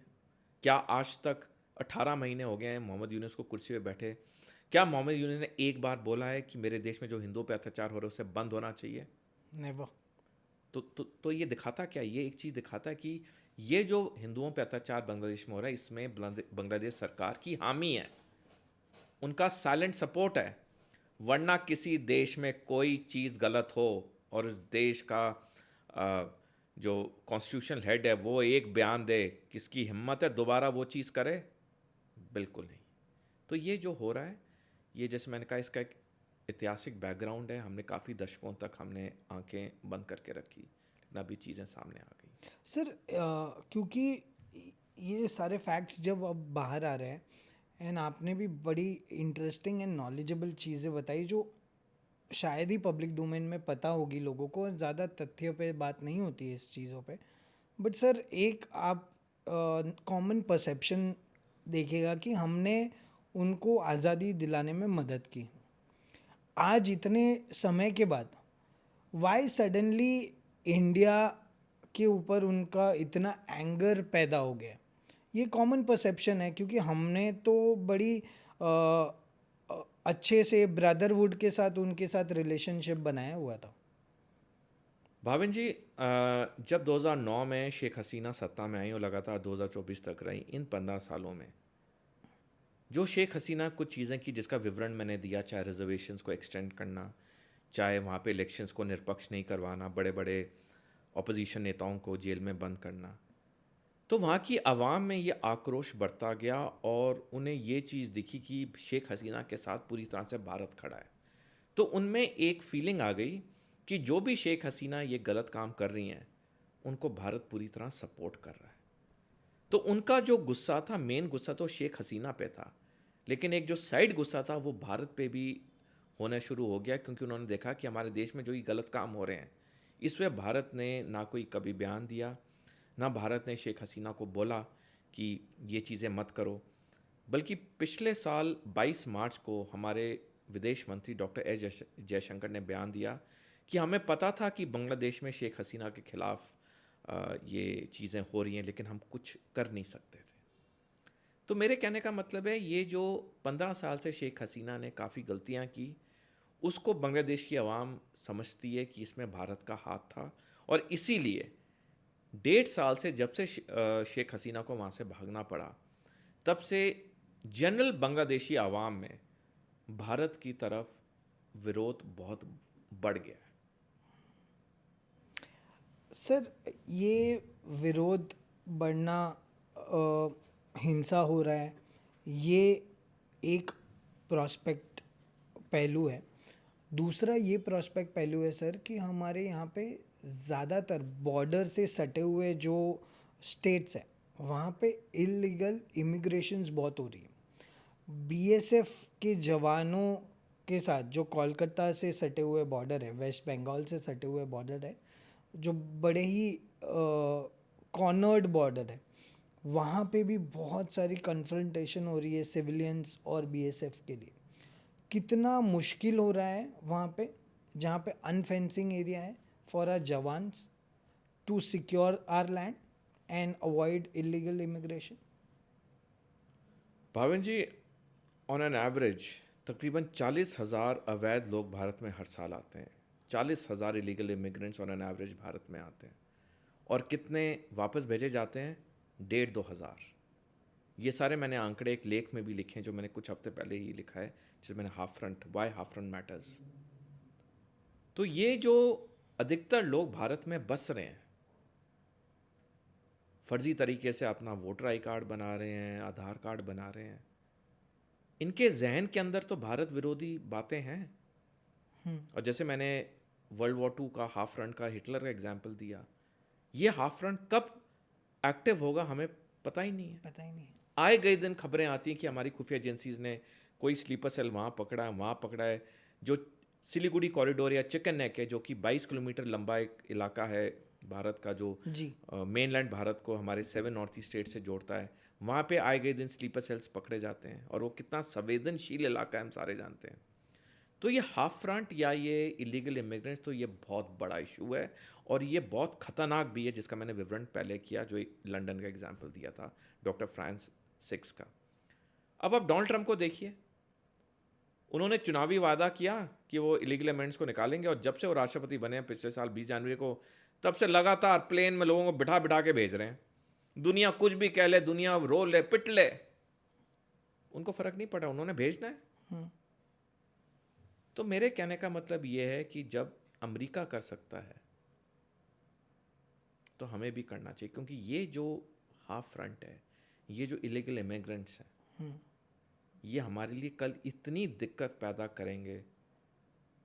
क्या आज तक 18 महीने हो गए हैं मोहम्मद यूनुस को कुर्सी पे बैठे, क्या मोहम्मद यूनुस ने एक बार बोला है कि मेरे देश में जो हिंदुओं पे अत्याचार हो रहा है उससे बंद होना चाहिए? नेवर। तो ये दिखाता क्या? ये एक चीज़ दिखाता है कि ये जो हिंदुओं पे अत्याचार बांग्लादेश में हो रहा है, इसमें बांग्लादेश सरकार की हामी है, उनका साइलेंट सपोर्ट है। वरना किसी देश में कोई चीज़ गलत हो और इस देश का जो कॉन्स्टिट्यूशनल हेड है वो एक बयान दे, किसकी हिम्मत है दोबारा वो चीज़ करे? बिल्कुल नहीं। तो ये जो हो रहा है, ये जैसे मैंने कहा इसका एक ऐतिहासिक बैकग्राउंड है। हमने काफ़ी दशकों तक हमने आंखें बंद करके रखी, लेकिन अभी चीज़ें सामने आ गई। सर क्योंकि ये सारे फैक्ट्स जब अब बाहर आ रहे हैं, एंड आपने भी बड़ी इंटरेस्टिंग एंड नॉलेजेबल चीज़ें बताई जो शायद ही पब्लिक डोमेन में पता होगी लोगों को, ज़्यादा तथ्य पे बात नहीं होती है इस चीज़ों पे। बट सर एक आप कॉमन परसेप्शन देखिएगा कि हमने उनको आज़ादी दिलाने में मदद की। आज इतने समय के बाद वाई सडनली इंडिया के ऊपर उनका इतना एंगर पैदा हो गया? ये कॉमन परसेप्शन है क्योंकि हमने तो बड़ी अच्छे से ब्रदरहुड के साथ उनके साथ रिलेशनशिप बनाया हुआ था। भाविन जी, जब 2009 में शेख हसीना सत्ता में आई और लगातार 2024 तक रही, इन 15 सालों में जो शेख हसीना कुछ चीज़ें की जिसका विवरण मैंने दिया, चाहे रिजर्वेशंस को एक्सटेंड करना, चाहे वहाँ पे इलेक्शंस को निष्पक्ष नहीं करवाना, बड़े बड़े ऑपोजिशन नेताओं को जेल में बंद करना, तो वहाँ की आवाम में ये आक्रोश बढ़ता गया और उन्हें ये चीज़ दिखी कि शेख हसीना के साथ पूरी तरह से भारत खड़ा है। तो उनमें एक फीलिंग आ गई कि जो भी शेख हसीना ये गलत काम कर रही हैं, उनको भारत पूरी तरह सपोर्ट कर रहा है। तो उनका जो गुस्सा था, मेन गुस्सा तो शेख हसीना पे था, लेकिन एक जो साइड गुस्सा था वो भारत पे भी होना शुरू हो गया, क्योंकि उन्होंने देखा कि हमारे देश में जो ये गलत काम हो रहे हैं, इस पर भारत ने ना कोई कभी बयान दिया, ना भारत ने शेख हसीना को बोला कि ये चीज़ें मत करो। बल्कि पिछले साल 22 मार्च को हमारे विदेश मंत्री डॉक्टर एस जयशंकर ने बयान दिया कि हमें पता था कि बांग्लादेश में शेख हसीना के ख़िलाफ़ ये चीज़ें हो रही हैं, लेकिन हम कुछ कर नहीं सकते थे। तो मेरे कहने का मतलब है ये जो 15 साल से शेख हसीना ने काफ़ी गलतियां की, उसको बांग्लादेश की आवाम समझती है कि इसमें भारत का हाथ था, और इसीलिए 1.5 साल से जब से शेख हसीना को वहाँ से भागना पड़ा, तब से जनरल बांग्लादेशी आवाम में भारत की तरफ विरोध बहुत बढ़ गया है। सर, ये विरोध बढ़ना, हिंसा हो रहा है, ये एक प्रोस्पेक्ट पहलू है। दूसरा ये प्रोस्पेक्ट पहलू है सर कि हमारे यहाँ पे ज़्यादातर बॉर्डर से सटे हुए जो स्टेट्स हैं वहाँ पे इलीगल इमिग्रेशंस बहुत हो रही है। बीएसएफ के जवानों के साथ जो कोलकाता से सटे हुए बॉर्डर है, वेस्ट बंगाल से सटे हुए बॉर्डर है, जो बड़े ही कॉर्नर्ड बॉर्डर है, वहाँ पे भी बहुत सारी कन्फ्रंटेशन हो रही है सिविलियंस और बीएसएफ के लिए। कितना मुश्किल हो रहा है वहाँ पे, जहाँ पे अनफेंसिंग एरिया है, for our jawans to secure our land and avoid illegal immigration. Bhavan ji, on an average तकरीबन 40,000 अवैध लोग भारत में हर साल आते हैं। 40,000 illegal immigrants on an average Bharat में आते हैं, और कितने वापस भेजे जाते हैं? 1,500-2 हज़ार। ये सारे मैंने आंकड़े एक लेख में भी लिखे हैं जो मैंने कुछ हफ्ते पहले ही लिखा है, जिसमें मैंने वाई हाफ फ्रंट मैटर्स। तो ये जो अधिकतर लोग भारत में बस रहे हैं, फर्जी तरीके से अपना वोटर आई कार्ड बना रहे हैं, आधार कार्ड बना रहे हैं, इनके जहन के अंदर तो भारत विरोधी बातें हैं। और जैसे मैंने वर्ल्ड वॉर 2 का हाफ फ्रंट का, हिटलर का एग्जाम्पल दिया, ये हाफ फ्रंट कब एक्टिव होगा हमें पता ही नहीं है। आए गए दिन खबरें आती हैं कि हमारी खुफिया एजेंसीज ने कोई स्लीपर सेल वहाँ पकड़ा है। जो सिलीगुड़ी कॉरिडोर या चिकन नेक है, जो कि 22 किलोमीटर लंबा एक इलाका है भारत का, जो मेनलैंड भारत को हमारे 7 नॉर्थ ईस्ट स्टेट से जोड़ता है, वहाँ पे आए गए दिन स्लीपर सेल्स पकड़े जाते हैं, और वो कितना संवेदनशील इलाका है हम सारे जानते हैं। तो ये हाफ फ्रंट या ये इलीगल इमिग्रेंट्स, तो ये बहुत बड़ा इशू है, और ये बहुत ख़तरनाक भी है, जिसका मैंने विवरण पहले किया, जो लंदन का एग्जाम्पल दिया था डॉक्टर फ्रांसिस का। अब आप डोनाल्ड ट्रंप को देखिए, उन्होंने चुनावी वादा किया कि वो इलीगल इमिग्रेंट्स को निकालेंगे, और जब से वो राष्ट्रपति बने हैं पिछले साल 20 जनवरी को, तब से लगातार प्लेन में लोगों को बिठा के भेज रहे हैं। दुनिया कुछ भी कह ले, दुनिया रो ले, पिट ले, उनको फर्क नहीं पड़ा, उन्होंने भेजना है। तो मेरे कहने का मतलब ये है कि जब अमेरिका कर सकता है तो हमें भी करना चाहिए, क्योंकि ये जो हाफ फ्रंट है, ये जो इलीगल इमिग्रेंट्स हैं, ये हमारे लिए कल इतनी दिक्कत पैदा करेंगे,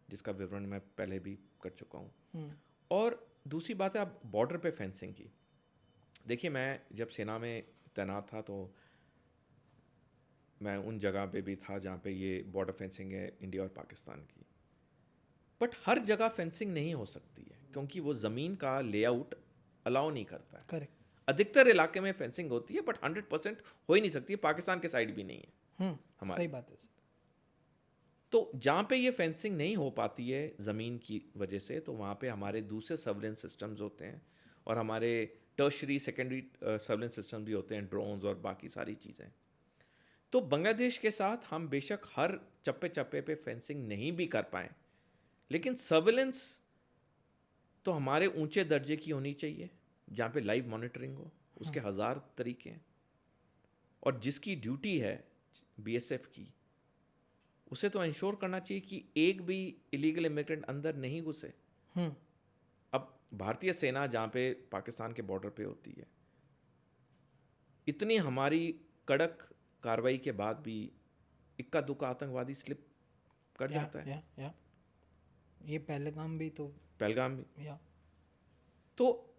जिसका विवरण मैं पहले भी कर चुका हूँ। और दूसरी बात है, आप बॉर्डर पे फेंसिंग की देखिए। मैं जब सेना में तैनात था तो मैं उन जगह पे भी था जहाँ पे ये बॉर्डर फेंसिंग है इंडिया और पाकिस्तान की। बट हर जगह फेंसिंग नहीं हो सकती है, क्योंकि वो ज़मीन का लेआउट अलाउ नहीं करता है। करेक्ट। अधिकतर इलाके में फेंसिंग होती है, बट 100% हो ही नहीं सकती है। पाकिस्तान के साइड भी नहीं है हमारी। सही बात है सर। तो जहाँ पे ये फेंसिंग नहीं हो पाती है ज़मीन की वजह से, तो वहाँ पे हमारे दूसरे सर्विलेंस सिस्टम्स होते हैं, और हमारे टर्शरी सेकेंडरी सर्विलेंस सिस्टम भी होते हैं, ड्रोन्स और बाकी सारी चीज़ें। तो बांग्लादेश के साथ हम बेशक हर चप्पे पे फेंसिंग नहीं भी कर पाएँ, लेकिन सर्विलेंस तो हमारे ऊंचे दर्जे की होनी चाहिए, जहाँ पे लाइव मॉनिटरिंग हो। उसके 1000 तरीके हैं, और जिसकी ड्यूटी है बीएसएफ की, उसे तो इंश्योर करना चाहिए कि एक भी इलीगल इमिग्रेंट अंदर नहीं घुसे। अब भारतीय सेना जहाँ पे पाकिस्तान के बॉर्डर पे होती है, इतनी हमारी कड़क कार्रवाई के बाद भी इक्का दुक्का आतंकवादी स्लिप कर जाता है। ये पहलगाम भी तो, पहलगाम भी, तो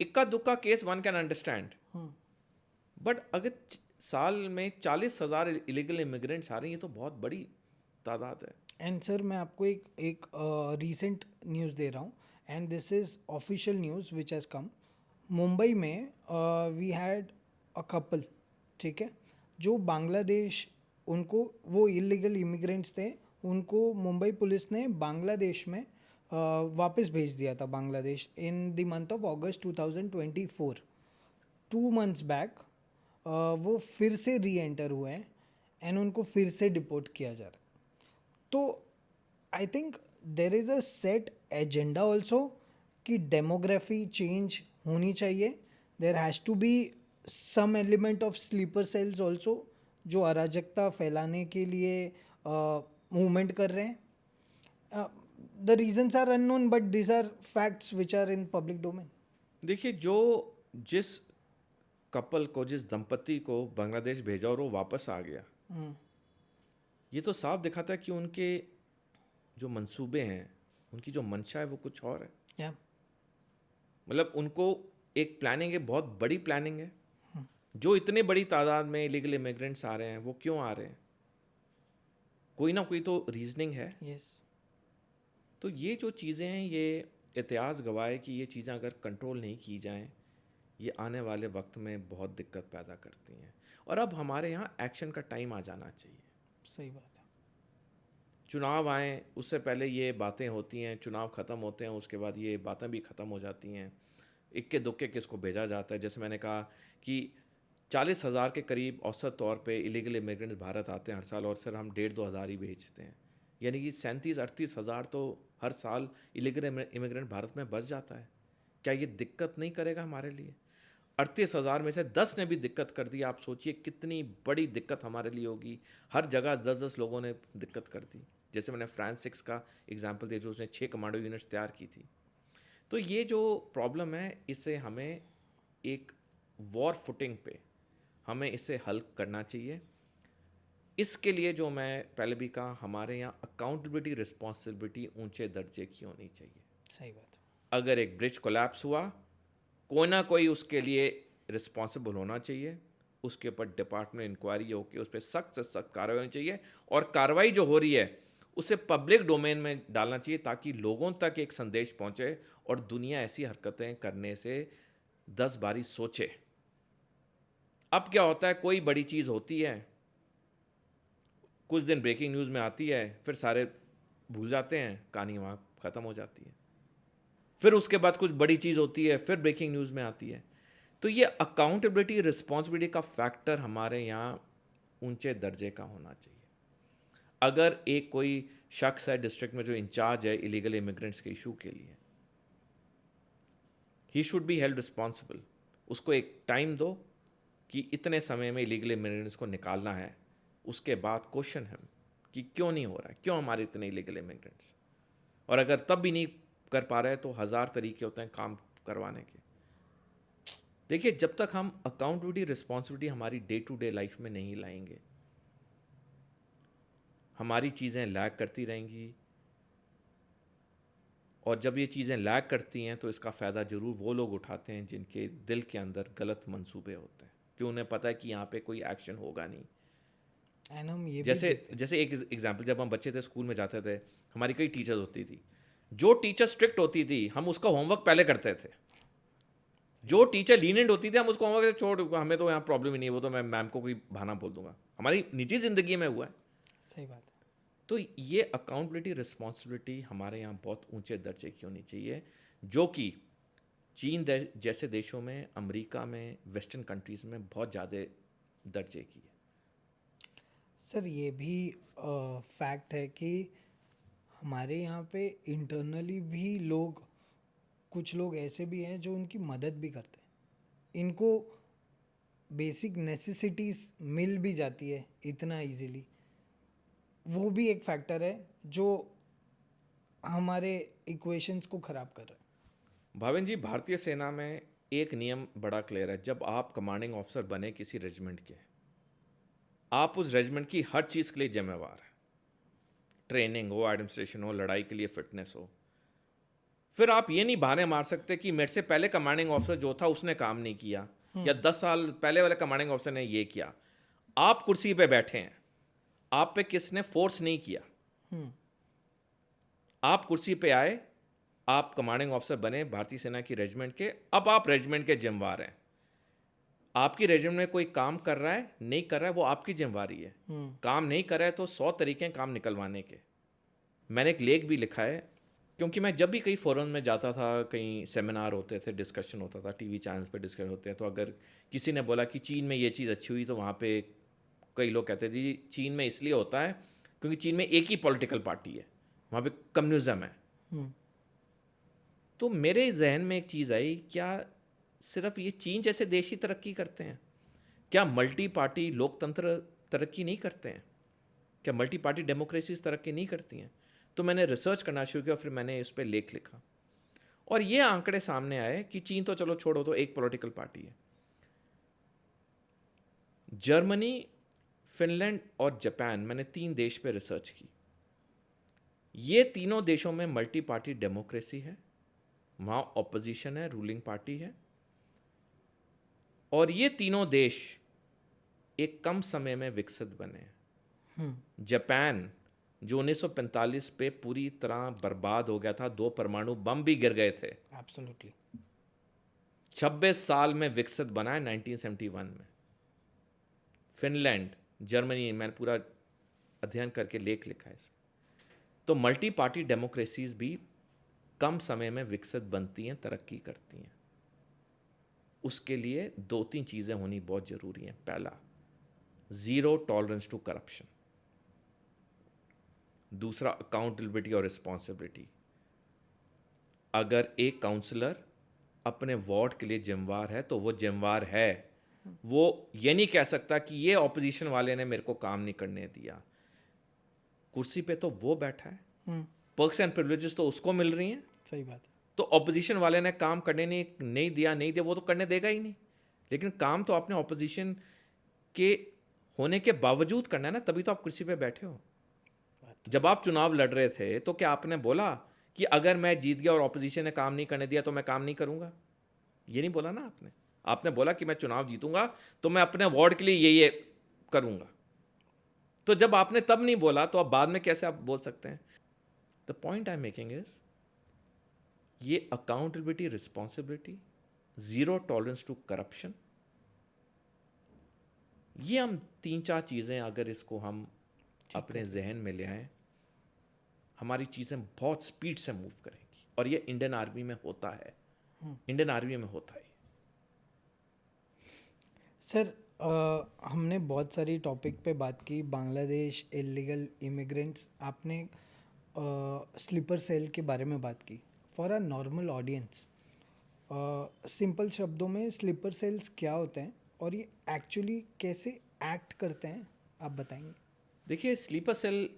इक्का दुक्का case one can understand, but अगर साल में 40,000 इलीगल इमिग्रेंट्स आ रहे हैं, ये तो बहुत बड़ी तादाद है। एंड सर, मैं आपको एक रीसेंट न्यूज़ दे रहा हूँ, and this is official news which has come. Mumbai में वी हैड अ कपल, ठीक है, जो बांग्लादेश, उनको, वो इलीगल इमिग्रेंट्स थे, उनको मुंबई पुलिस ने बांग्लादेश में वापस भेज दिया था, Bangladesh, in the month of August 2024। 2 months back वो फिर से री एंटर हुए हैं एंड उनको फिर से डिपोर्ट किया जा रहा है। तो I think there is a set agenda also कि डेमोग्राफी चेंज होनी चाहिए। There has to be some element of sleeper cells also जो अराजकता फैलाने के लिए मूवमेंट कर रहे हैं। The reasons are unknown but these are facts which are in public domain. देखिए, जिस कपल को, जिस दंपति को बांग्लादेश भेजा और वो वापस आ गया, ये तो साफ दिखाता है कि उनके जो मंसूबे हैं, उनकी जो मंशा है वो कुछ और है। या मतलब उनको एक प्लानिंग है, बहुत बड़ी प्लानिंग है। जो इतने बड़ी तादाद में इलीगल इमिग्रेंट्स आ रहे हैं, वो क्यों आ रहे हैं? कोई ना कोई तो रीजनिंग है। यस। तो ये जो चीज़ें हैं, ये इतिहास गवाह है कि ये चीज़ें अगर कंट्रोल नहीं की जाएं, ये आने वाले वक्त में बहुत दिक्कत पैदा करती हैं। और अब हमारे यहाँ एक्शन का टाइम आ जाना चाहिए। सही बात है। चुनाव आए उससे पहले ये बातें होती हैं, चुनाव ख़त्म होते हैं उसके बाद ये बातें भी ख़त्म हो जाती हैं। इक्के दुक्के किसको भेजा जाता है। जैसे मैंने कहा कि 40,000 के करीब औसत तौर पे इलीगल इमिग्रेंट्स भारत आते हैं हर साल, और सिर्फ हम 1,500-2 हज़ार ही भेजते हैं। यानी कि 37-38 हज़ार तो हर साल इलीगल इमिग्रेंट भारत में बस जाता है। क्या ये दिक्कत नहीं करेगा हमारे लिए? 38,000 में से 10 ने भी दिक्कत कर दी, आप सोचिए कितनी बड़ी दिक्कत हमारे लिए होगी। हर जगह 10-10 लोगों ने दिक्कत कर दी। जैसे मैंने फ्रांस 6 का एग्जाम्पल दिया, जो उसने 6 कमांडो यूनिट्स तैयार की थी। तो ये जो प्रॉब्लम है, इसे हमें एक वॉर फुटिंग पे हमें इसे हल करना चाहिए। इसके लिए जो मैं पहले भी कहा, हमारे यहाँ अकाउंटेबिलिटी, रिस्पॉन्सिबिलिटी ऊंचे दर्जे की होनी चाहिए। सही बात है। अगर एक ब्रिज कोलैप्स हुआ, कोई ना कोई उसके लिए रिस्पॉन्सिबल होना चाहिए। उसके ऊपर डिपार्टमेंट इंक्वायरी होकर उस पर सख्त से सख्त कार्रवाई होनी चाहिए, और कार्रवाई जो हो रही है उसे पब्लिक डोमेन में डालना चाहिए ताकि लोगों तक एक संदेश पहुंचे और दुनिया ऐसी हरकतें करने से 10 बारी सोचे। अब क्या होता है, कोई बड़ी चीज़ होती है, कुछ दिन ब्रेकिंग न्यूज़ में आती है, फिर सारे भूल जाते हैं, कहानी वहाँ ख़त्म हो जाती है। फिर उसके बाद कुछ बड़ी चीज़ होती है, फिर ब्रेकिंग न्यूज़ में आती है। तो ये अकाउंटेबिलिटी, रिस्पॉन्सिबिलिटी का फैक्टर हमारे यहाँ ऊंचे दर्जे का होना चाहिए। अगर एक कोई शख्स है डिस्ट्रिक्ट में जो इंचार्ज है इलीगल इमिग्रेंट्स के इशू के लिए, he should be held responsible. उसको एक टाइम दो कि इतने समय में इलीगल इमिग्रेंट्स को निकालना है। उसके बाद क्वेश्चन है कि क्यों नहीं हो रहा है, क्यों हमारे इतने इलीगल इमिग्रेंट्स। और अगर तब भी नहीं कर पा रहे तो 1000 तरीके होते हैं काम करवाने के। देखिए, जब तक हम अकाउंटेबिलिटी, रिस्पॉन्सिबिलिटी हमारी डे टू डे लाइफ में नहीं लाएंगे, हमारी चीज़ें लैग करती रहेंगी। और जब ये चीज़ें लैग करती हैं तो इसका फ़ायदा ज़रूर वो लोग उठाते हैं जिनके दिल के अंदर गलत मंसूबे होते हैं, कि उन्हें पता है कि यहाँ पे कोई एक्शन होगा नहीं। एंड हम ये जैसे एक एग्जांपल, जब हम बच्चे थे, स्कूल में जाते थे, हमारी कई टीचर्स होती थी। जो टीचर स्ट्रिक्ट होती थी, हम उसका होमवर्क पहले करते थे। जो टीचर लीनेंट होती थी, हम उसको होमवर्क छोड़, हमें तो यहाँ प्रॉब्लम ही नहीं है, वो तो मैं मैम को कोई बहाना बोल दूंगा। हमारी निजी ज़िंदगी में हुआ है। सही बात है। तो ये अकाउंटेबिलिटी, रिस्पॉन्सिबिलिटी हमारे यहाँ बहुत ऊंचे दर्जे की होनी चाहिए, जो कि चीन जैसे देशों में, अमेरिका में, वेस्टर्न कंट्रीज़ में बहुत ज़्यादा दर्जे की है। सर, ये भी फैक्ट है कि हमारे यहाँ पे इंटरनली भी कुछ लोग ऐसे भी हैं जो उनकी मदद भी करते हैं। इनको बेसिक नेसेसिटीज़ मिल भी जाती है इतना इजीली। वो भी एक फैक्टर है जो हमारे इक्वेशंस को ख़राब कर रहा है। भाविन जी, भारतीय सेना में एक नियम बड़ा क्लियर है। जब आप कमांडिंग ऑफिसर बने किसी रेजिमेंट के, आप उस रेजिमेंट की हर चीज़ के लिए जिम्मेवार हैं। ट्रेनिंग हो, एडमिनिस्ट्रेशन हो, लड़ाई के लिए फिटनेस हो। फिर आप ये नहीं बहाने मार सकते कि मेरे से पहले कमांडिंग ऑफिसर जो था उसने काम नहीं किया, या 10 साल पहले वाले कमांडिंग ऑफिसर ने ये किया। आप कुर्सी पे बैठे हैं, आप पे किसने फोर्स नहीं किया। आप कुर्सी पे आए, आप कमांडिंग ऑफिसर बने भारतीय सेना की रेजिमेंट के, अब आप रेजिमेंट के जिम्मेवार हैं। आपकी रेजिमेंट में कोई काम कर रहा है, नहीं कर रहा है, वो आपकी जिम्मेवारी है। काम नहीं कर रहा है तो 100 तरीके हैं काम निकलवाने के। मैंने एक लेख भी लिखा है क्योंकि मैं जब भी कई फोरम में जाता था, कहीं सेमिनार होते थे, डिस्कशन होता था, टीवी चैनल्स पे डिस्कशन होते हैं, तो अगर किसी ने बोला कि चीन में ये चीज़ अच्छी हुई, तो वहाँ पे कई लोग कहते थे जी चीन में इसलिए होता है क्योंकि चीन में एक ही पॉलिटिकल पार्टी है, वहाँ पे कम्युनिज्म है। तो मेरे जहन में एक चीज़ आई, क्या सिर्फ ये चीन जैसे देश ही तरक्की करते हैं? क्या मल्टी पार्टी लोकतंत्र तरक्की नहीं करते हैं? क्या मल्टी पार्टी डेमोक्रेसीज तरक्की नहीं करती हैं? तो मैंने रिसर्च करना शुरू किया, फिर मैंने इस पर लेख लिखा और ये आंकड़े सामने आए कि चीन तो चलो छोड़ो, तो एक पॉलिटिकल पार्टी है। जर्मनी, फिनलैंड और जापान, मैंने 3 देश पे रिसर्च की। ये तीनों देशों में मल्टी पार्टी डेमोक्रेसी है, वहाँ ऑपोजिशन है, रूलिंग पार्टी है, और ये तीनों देश एक कम समय में विकसित बने हैं। जापान जो 1945 पे पूरी तरह बर्बाद हो गया था, 2 परमाणु बम भी गिर गए थे, एब्सोल्युटली 26 साल में विकसित बना है 1971 में। फिनलैंड, जर्मनी, मैंने पूरा अध्ययन करके लेख लिखा है इसमें। तो मल्टी पार्टी डेमोक्रेसीज भी कम समय में विकसित बनती हैं, तरक्की करती हैं। उसके लिए 2-3 चीज़ें होनी बहुत ज़रूरी हैं। पहला, ज़ीरो टॉलरेंस टू करप्शन। दूसरा, अकाउंटेबिलिटी और रिस्पॉन्सिबिलिटी। अगर एक काउंसलर अपने वार्ड के लिए जिम्मेवार है तो वो जिम्मेवार है, वो ये नहीं कह सकता कि ये ऑपोजिशन वाले ने मेरे को काम नहीं करने दिया। कुर्सी पे तो वो बैठा है, पर्क्स एंड प्रिविलेजेस तो उसको मिल रही हैं। सही बात है। तो ऑपोजिशन वाले ने काम करने नहीं दिया, वो तो करने देगा ही नहीं। लेकिन काम तो आपने ऑपोजिशन के होने के बावजूद करना है ना, तभी तो आप कुर्सी पे बैठे हो। जब आप चुनाव लड़ रहे थे तो क्या आपने बोला कि अगर मैं जीत गया और ऑपोजिशन ने काम नहीं करने दिया तो मैं काम नहीं करूंगा? ये नहीं बोला ना आपने। आपने बोला कि मैं चुनाव जीतूंगा तो मैं अपने वार्ड के लिए ये करूंगा। तो जब आपने तब नहीं बोला तो अब बाद में कैसे आप बोल सकते हैं? The point I am making is, ये accountability, responsibility, zero tolerance to corruption, ये हम 3-4 चीज़ें अगर इसको हम अपने जहन में ले आए, हमारी चीज़ें बहुत स्पीड से मूव करेंगी। और ये इंडियन आर्मी में होता है, इंडियन आर्मी में होता है। सर, हमने बहुत सारी टॉपिक पे बात की, बांग्लादेश, इलीगल इमिग्रेंट्स, आपने स्लीपर सेल के बारे में बात की। For a normal audience, simple शब्दों में स्लीपर सेल्स क्या होते हैं और ये एक्चुअली कैसे एक्ट करते हैं, आप बताएंगे? देखिए, स्लीपर सेल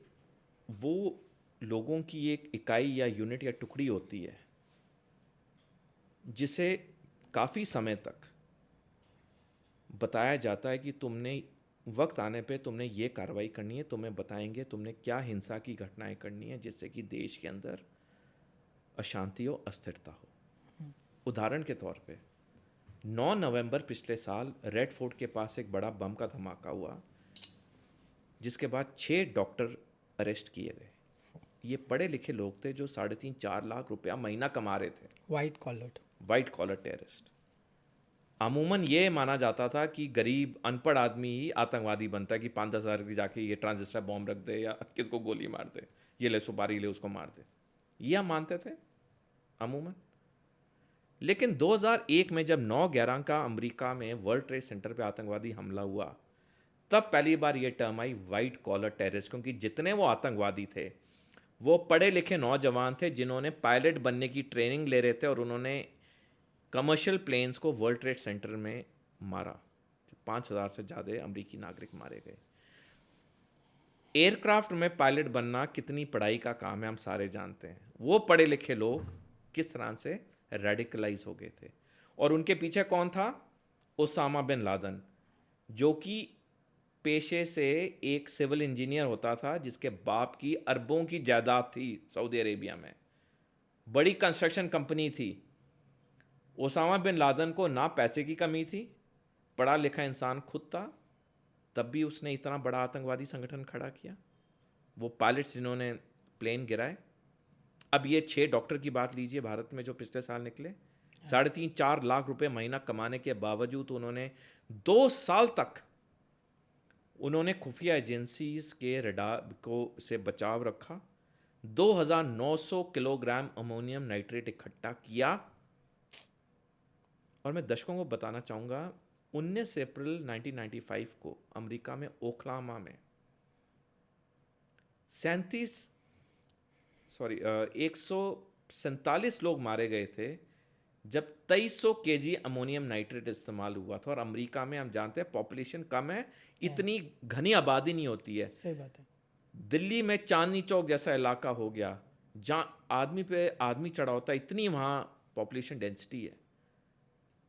वो लोगों की एक इकाई या यूनिट या टुकड़ी होती है जिसे काफ़ी समय तक बताया जाता है कि तुमने वक्त आने पे तुमने ये कार्रवाई करनी है, तुम्हें बताएंगे तुमने क्या हिंसा की घटनाएं करनी है जिससे कि देश के अंदर अशांति हो, अस्थिरता हो। उदाहरण के तौर पे 9 नवंबर पिछले साल रेड फोर्ट के पास एक बड़ा बम का धमाका हुआ, जिसके बाद 6 डॉक्टर अरेस्ट किए गए। ये पढ़े लिखे लोग थे जो 3.5-4 लाख रुपया महीना कमा रहे थे। White collar terrorist. अमूमन ये माना जाता था कि गरीब अनपढ़ आदमी ही आतंकवादी बनता है, कि 5-10 हज़ार की जाके ये ट्रांजिस्टर बॉम्ब रख दे या किसको गोली मार दे, ये ले सुपारी ले उसको मार दे, ये हम मानते थे अमूमन। लेकिन 2001 में जब 9/11 का अमेरिका में वर्ल्ड ट्रेड सेंटर पे आतंकवादी हमला हुआ, तब पहली बार ये टर्म आई वाइट कॉलर टेररिस्ट, क्योंकि जितने वो आतंकवादी थे वो पढ़े लिखे नौजवान थे जिन्होंने पायलट बनने की ट्रेनिंग ले रहे थे, और उन्होंने कमर्शियल प्लेन्स को वर्ल्ड ट्रेड सेंटर में मारा। 5,000 से ज़्यादा अमेरिकी नागरिक मारे गए। एयरक्राफ्ट में पायलट बनना कितनी पढ़ाई का काम है हम सारे जानते हैं। वो पढ़े लिखे लोग किस तरह से रेडिकलाइज हो गए थे, और उनके पीछे कौन था? ओसामा बिन लादेन, जो कि पेशे से एक सिविल इंजीनियर होता था, जिसके बाप की अरबों की जायदाद थी सऊदी अरेबिया में, बड़ी कंस्ट्रक्शन कंपनी थी। ओसामा बिन लादेन को ना पैसे की कमी थी, पढ़ा लिखा इंसान खुद था, तब भी उसने इतना बड़ा आतंकवादी संगठन खड़ा किया। वो पायलट्स जिन्होंने प्लेन गिराए। अब ये 6 डॉक्टर की बात लीजिए भारत में जो पिछले साल निकले, 3.5-4 लाख रुपए महीना कमाने के बावजूद उन्होंने 2 साल तक उन्होंने खुफिया एजेंसीज के रडार को से बचाव रखा। 2900 किलोग्राम अमोनियम नाइट्रेट इकट्ठा किया। और मैं दर्शकों को बताना चाहूँगा 19 अप्रैल 1995 को अमेरिका में ओक्लाहोमा में 147 लोग मारे गए थे जब 2300 केजी अमोनियम नाइट्रेट इस्तेमाल हुआ था। और अमेरिका में हम जानते हैं पॉपुलेशन कम है, इतनी घनी आबादी नहीं होती है। सही बात है। दिल्ली में चांदनी चौक जैसा इलाका हो गया जहाँ आदमी पे आदमी चढ़ा होता है, इतनी वहाँ पॉपुलेशन डेंसिटी है।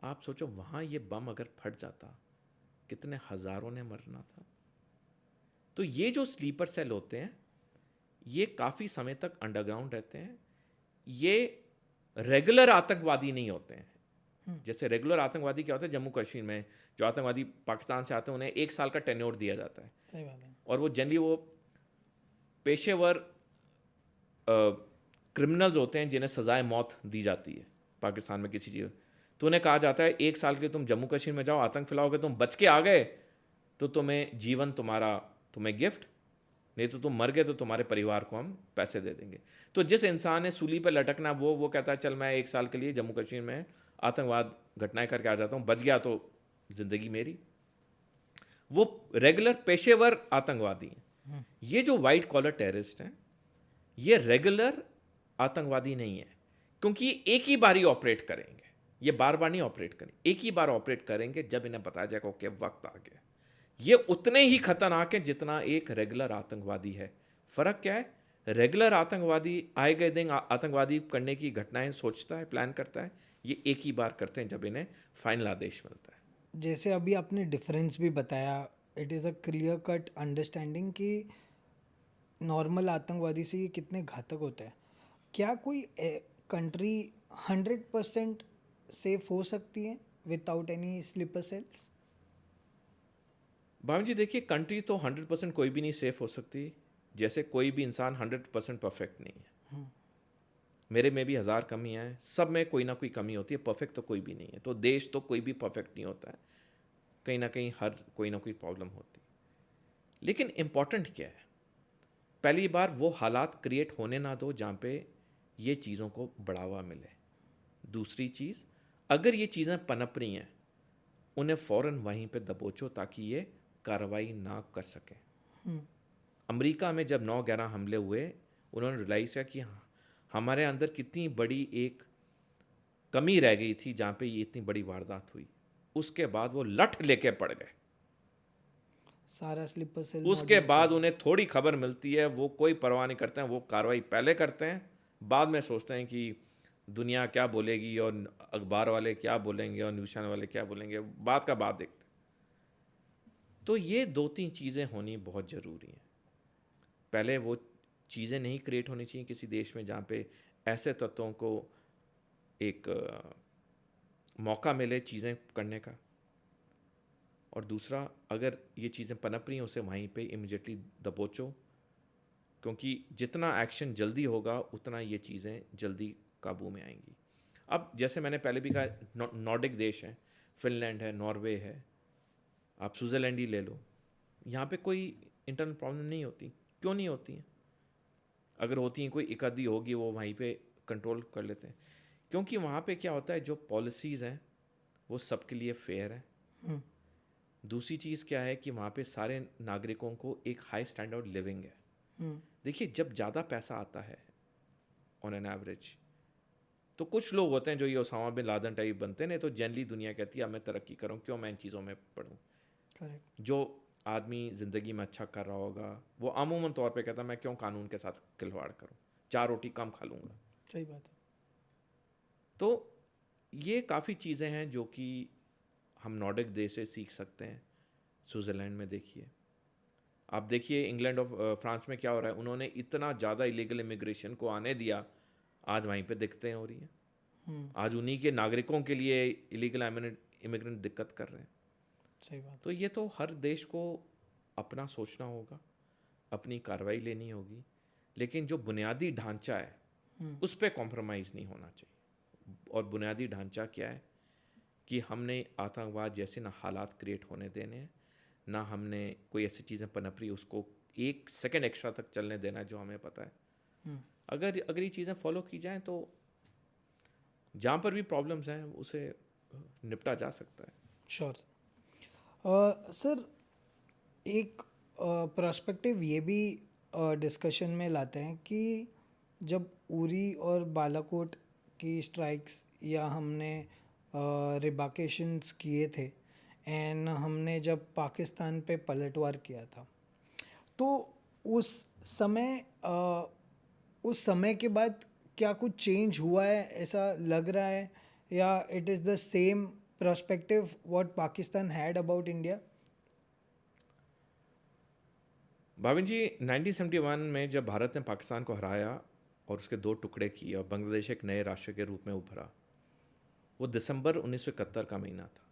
आप सोचो वहाँ ये बम अगर फट जाता कितने हज़ारों ने मरना था। तो ये जो स्लीपर सेल होते हैं ये काफ़ी समय तक अंडरग्राउंड रहते हैं। ये रेगुलर आतंकवादी नहीं होते हैं। जैसे रेगुलर आतंकवादी क्या होता है, जम्मू कश्मीर में जो आतंकवादी पाकिस्तान से आते हैं उन्हें 1 साल का टेन्योर दिया जाता है। सही बात है। और वो जनरली वो पेशेवर क्रिमिनल्स होते हैं जिन्हें सजाए मौत दी जाती है पाकिस्तान में किसी चीज़। तो उन्हें कहा जाता है 1 साल के तुम जम्मू कश्मीर में जाओ, आतंक फैलाओगे, तुम बच के आ गए तो तुम्हें जीवन तुम्हें गिफ्ट, नहीं तो तुम मर गए तो तुम्हारे परिवार को हम पैसे दे देंगे। तो जिस इंसान ने सूली पर लटकना वो कहता है चल मैं 1 साल के लिए जम्मू कश्मीर में आतंकवाद घटनाएं करके आ जाता हूँ, बच गया तो जिंदगी मेरी। वो रेगुलर पेशेवर आतंकवादी हैं। ये जो वाइट कॉलर टेररिस्ट हैं ये रेगुलर आतंकवादी नहीं है, क्योंकि एक ही बार ही ऑपरेट करेंगे, ये बार बार नहीं ऑपरेट करेंगे, एक ही बार ऑपरेट करेंगे जब इन्हें बताया जाएगा ओके वक्त आ गया। ये उतने ही खतरनाक है जितना एक रेगुलर आतंकवादी है। फर्क क्या है, रेगुलर आतंकवादी आए गए दिन आतंकवादी करने की घटनाएं सोचता है, प्लान करता है, ये एक ही बार करते हैं जब इन्हें फाइनल आदेश मिलता है। जैसे अभी आपने डिफरेंस भी बताया, it is a clear cut understanding कि नॉर्मल आतंकवादी से ये कितने घातक होते हैं। क्या कोई कंट्री 100% सेफ हो सकती है विदाउट एनी स्लीपर सेल्स? भावी जी देखिए, कंट्री तो 100% कोई भी नहीं सेफ हो सकती, जैसे कोई भी इंसान 100% परफेक्ट नहीं है। मेरे में भी 1000 कमियां हैं, सब में कोई ना कोई कमी होती है, परफेक्ट तो कोई भी नहीं है। तो देश तो कोई भी परफेक्ट नहीं होता है, कहीं ना कहीं हर कोई ना कोई प्रॉब्लम होती है। लेकिन इम्पॉर्टेंट क्या है, पहली बार वो हालात क्रिएट होने ना दो जहाँ पे ये चीज़ों को बढ़ावा मिले। दूसरी चीज़, अगर ये चीज़ें पनप रही हैं उन्हें फ़ौरन वहीं पे दबोचो ताकि ये कार्रवाई ना कर सके। अमेरिका में जब 9/11 हमले हुए उन्होंने रियलाइज़ किया कि हमारे अंदर कितनी बड़ी एक कमी रह गई थी जहाँ पे ये इतनी बड़ी वारदात हुई। उसके बाद वो लठ लेके पड़ गए, सारा स्लीपर सेल। उसके बाद उन्हें थोड़ी खबर मिलती है, वो कोई परवाह नहीं करते हैं, वो कार्रवाई पहले करते हैं, बाद में सोचते हैं कि दुनिया क्या बोलेगी और अखबार वाले क्या बोलेंगे और न्यूज़ चैनल वाले क्या बोलेंगे, बात का बात देखते हैं। तो ये 2-3 चीज़ें होनी बहुत ज़रूरी हैं। पहले वो चीज़ें नहीं क्रिएट होनी चाहिए किसी देश में जहाँ पे ऐसे तत्वों को एक मौका मिले चीज़ें करने का। और दूसरा, अगर ये चीज़ें पनप रही हैं उसे वहीं पे इमीडिएटली दबोचो, क्योंकि जितना एक्शन जल्दी होगा उतना ये चीज़ें जल्दी काबू में आएंगी। अब जैसे मैंने पहले भी कहा, नॉर्डिक देश हैं, फिनलैंड है, नॉर्वे है, आप स्विट्ज़रलैंड ही ले लो, यहाँ पे कोई इंटरनल प्रॉब्लम नहीं होती। क्यों नहीं होती हैं? अगर होती हैं कोई एक आधी होगी, वो वहीं पे कंट्रोल कर लेते हैं, क्योंकि वहाँ पे क्या होता है, जो पॉलिसीज़ हैं वो सबके लिए फेयर है। दूसरी चीज़ क्या है कि वहाँ पे सारे नागरिकों को एक हाई स्टैंडर्ड लिविंग है। देखिए, जब ज़्यादा पैसा आता है ऑन एन एवरेज, तो कुछ लोग होते हैं जो ये ओसामा बिन लादेन टाइप बनते हैं, नहीं तो जनरली दुनिया कहती है अब मैं तरक्की करूँ, क्यों मैं इन चीज़ों में पढ़ूँ। जो आदमी ज़िंदगी में अच्छा कर रहा होगा वो अमूमन तौर पे कहता है मैं क्यों कानून के साथ खिलवाड़ करूँ, 4 रोटी कम खा लूँगा। सही बात है। तो ये काफ़ी चीज़ें हैं जो कि हम नॉर्डिक देश से सीख सकते हैं। स्विट्ज़रलैंड में देखिए, आप देखिए इंग्लैंड और फ्रांस में क्या हो रहा है, उन्होंने इतना ज़्यादा इलीगल इमिग्रेशन को आने दिया, आज वहीं पे दिक्कतें हो रही हैं। आज उन्हीं के नागरिकों के लिए इलीगल इमिग्रेंट दिक्कत कर रहे हैं। सही बात। तो ये तो हर देश को अपना सोचना होगा, अपनी कार्रवाई लेनी होगी, लेकिन जो बुनियादी ढांचा है उस पर कॉम्प्रोमाइज़ नहीं होना चाहिए। और बुनियादी ढांचा क्या है कि हमने आतंकवाद जैसे ना हालात क्रिएट होने देने हैं, ना हमने कोई ऐसी चीज़ें पनप रही उसको 1 सेकंड एक्स्ट्रा तक चलने देना है जो हमें पता है। अगर ये चीज़ें फॉलो की जाएं तो जहाँ पर भी प्रॉब्लम्स हैं उसे निपटा जा सकता है। श्योर। सर, एक पर्सपेक्टिव ये भी डिस्कशन में लाते हैं कि जब उरी और बालाकोट की स्ट्राइक्स या हमने रिबाकेशंस किए थे एंड हमने जब पाकिस्तान पे पलटवार किया था, तो उस समय उस समय के बाद क्या कुछ चेंज हुआ है ऐसा लग रहा है, या it is the same perspective what Pakistan had about India? Bhavin ji, 1971 में जब भारत ने पाकिस्तान को हराया और उसके 2 टुकड़े किए और बांग्लादेश एक नए राष्ट्र के रूप में उभरा, वो दिसंबर 1971 का महीना था।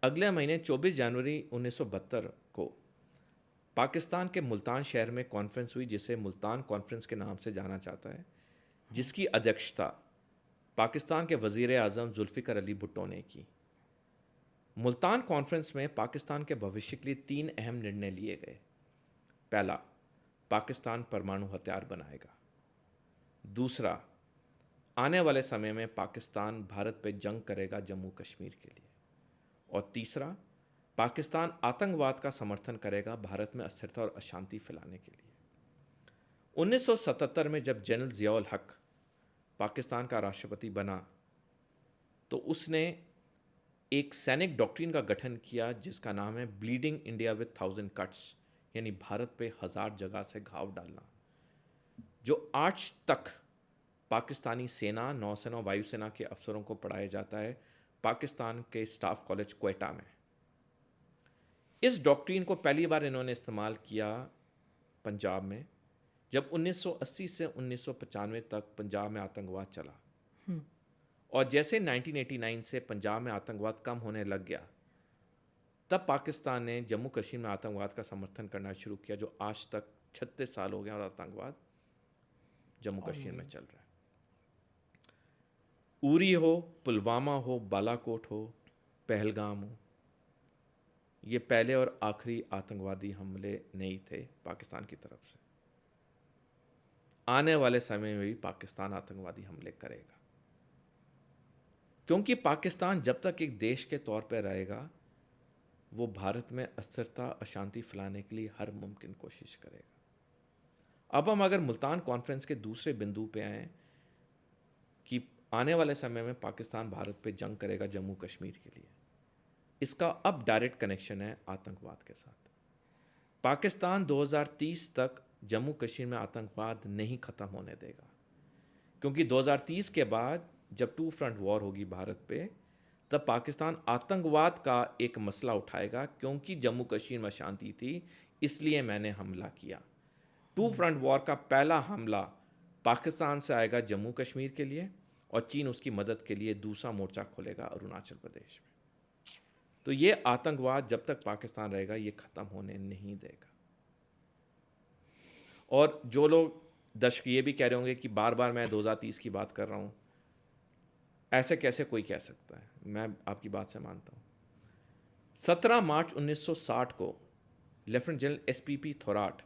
अगले महीने 24 जनवरी 1972 को पाकिस्तान के मुल्तान शहर में कॉन्फ्रेंस हुई, जिसे मुल्तान कॉन्फ्रेंस के नाम से जाना जाता है, जिसकी अध्यक्षता पाकिस्तान के वज़ीर आज़म जुल्फ़िकार अली भुट्टो ने की। मुल्तान कॉन्फ्रेंस में पाकिस्तान के भविष्य के लिए 3 अहम निर्णय लिए गए। पहला, पाकिस्तान परमाणु हथियार बनाएगा। दूसरा, आने वाले समय में पाकिस्तान भारत पर जंग करेगा जम्मू कश्मीर के लिए। और तीसरा, पाकिस्तान आतंकवाद का समर्थन करेगा भारत में अस्थिरता और अशांति फैलाने के लिए। 1977 में जब जनरल ज़ियाउल हक पाकिस्तान का राष्ट्रपति बना तो उसने एक सैनिक डॉक्ट्रिन का गठन किया जिसका नाम है ब्लीडिंग इंडिया विद 1000 कट्स, यानी भारत पे 1000 जगह से घाव डालना, जो आज तक पाकिस्तानी सेना, नौसेना, वायुसेना के अफसरों को पढ़ाया जाता है पाकिस्तान के स्टाफ कॉलेज क्वेटा में। इस डॉक्ट्रिन को पहली बार इन्होंने इस्तेमाल किया पंजाब में, जब 1980 से 1995 तक पंजाब में आतंकवाद चला। और जैसे 1989 से पंजाब में आतंकवाद कम होने लग गया, तब पाकिस्तान ने जम्मू कश्मीर में आतंकवाद का समर्थन करना शुरू किया, जो आज तक 36 साल हो गए और आतंकवाद जम्मू कश्मीर में चल रहा है। उरी हो, पुलवामा हो, बालाकोट हो, पहलगाम हो, ये पहले और आखिरी आतंकवादी हमले नहीं थे पाकिस्तान की तरफ से। आने वाले समय में भी पाकिस्तान आतंकवादी हमले करेगा, क्योंकि पाकिस्तान जब तक एक देश के तौर पर रहेगा वो भारत में अस्थिरता, अशांति फैलाने के लिए हर मुमकिन कोशिश करेगा। अब हम अगर मुल्तान कॉन्फ्रेंस के दूसरे बिंदु पे आए कि आने वाले समय में पाकिस्तान भारत पे जंग करेगा जम्मू कश्मीर के लिए, इसका अब डायरेक्ट कनेक्शन है आतंकवाद के साथ। पाकिस्तान 2030 तक जम्मू कश्मीर में आतंकवाद नहीं ख़त्म होने देगा, क्योंकि 2030 के बाद जब 2 फ्रंट वॉर होगी भारत पे, तब पाकिस्तान आतंकवाद का एक मसला उठाएगा, क्योंकि जम्मू कश्मीर में अशांति थी इसलिए मैंने हमला किया। 2 फ्रंट वॉर का पहला हमला पाकिस्तान से आएगा जम्मू कश्मीर के लिए, और चीन उसकी मदद के लिए दूसरा मोर्चा खोलेगा अरुणाचल प्रदेश में। तो ये आतंकवाद जब तक पाकिस्तान रहेगा ये ख़त्म होने नहीं देगा। और जो लोग दर्शक ये भी कह रहे होंगे कि बार बार मैं 2030 की बात कर रहा हूँ, ऐसे कैसे कोई कह सकता है? मैं आपकी बात से मानता हूँ। 17 मार्च 1960 को लेफ्टिनेंट जनरल SPP थोराट,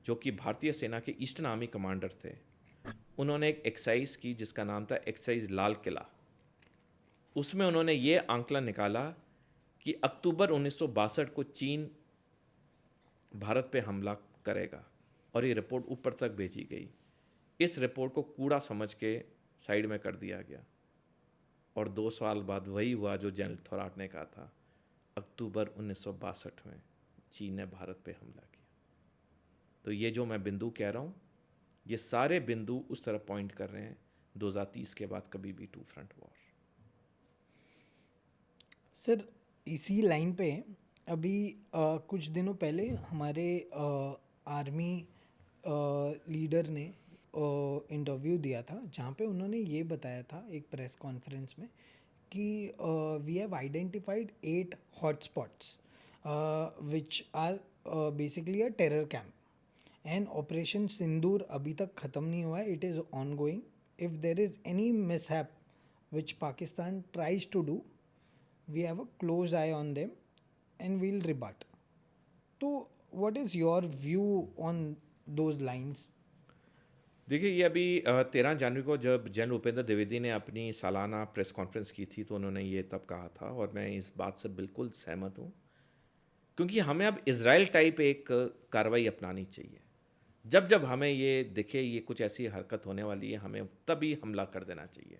जो कि भारतीय सेना के ईस्टर्न आर्मी कमांडर थे, उन्होंने एक एक्सरसाइज की जिसका नाम था एक्सरसाइज लाल किला। उसमें उन्होंने ये आंकलन निकाला कि अक्टूबर 1962 को चीन भारत पे हमला करेगा, और ये रिपोर्ट ऊपर तक भेजी गई। इस रिपोर्ट को कूड़ा समझ के साइड में कर दिया गया, और 2 साल बाद वही हुआ जो जनरल थोराट ने कहा था। अक्टूबर 1962 में चीन ने भारत पे हमला किया। तो ये जो मैं बिंदु कह रहा हूँ, ये सारे बिंदु उस तरफ पॉइंट कर रहे हैं 2030 के बाद कभी भी 2 फ्रंट वॉर। सर, इसी लाइन पे अभी कुछ दिनों पहले हमारे आर्मी लीडर ने इंटरव्यू दिया था, जहाँ पे उन्होंने ये बताया था एक प्रेस कॉन्फ्रेंस में कि we have identified 8 hotspots which are basically a terror camp, and operation Sindoor अभी तक ख़त्म नहीं हुआ है, it is ongoing. If there is any mishap which Pakistan tries to do, we have a close eye on them and we'll rebut. So what is your view on those lines? देखिए, ये अभी 13 जनवरी को जब जन भूपेंद्र द्विवेदी ने अपनी सालाना press conference की थी तो उन्होंने ये तब कहा था, और मैं इस बात से बिल्कुल सहमत हूँ, क्योंकि हमें अब इज़राइल टाइप एक कार्रवाई अपनानी चाहिए। जब जब हमें ये दिखे ये कुछ ऐसी हरकत होने वाली है, हमें तभी हमला कर देना चाहिए।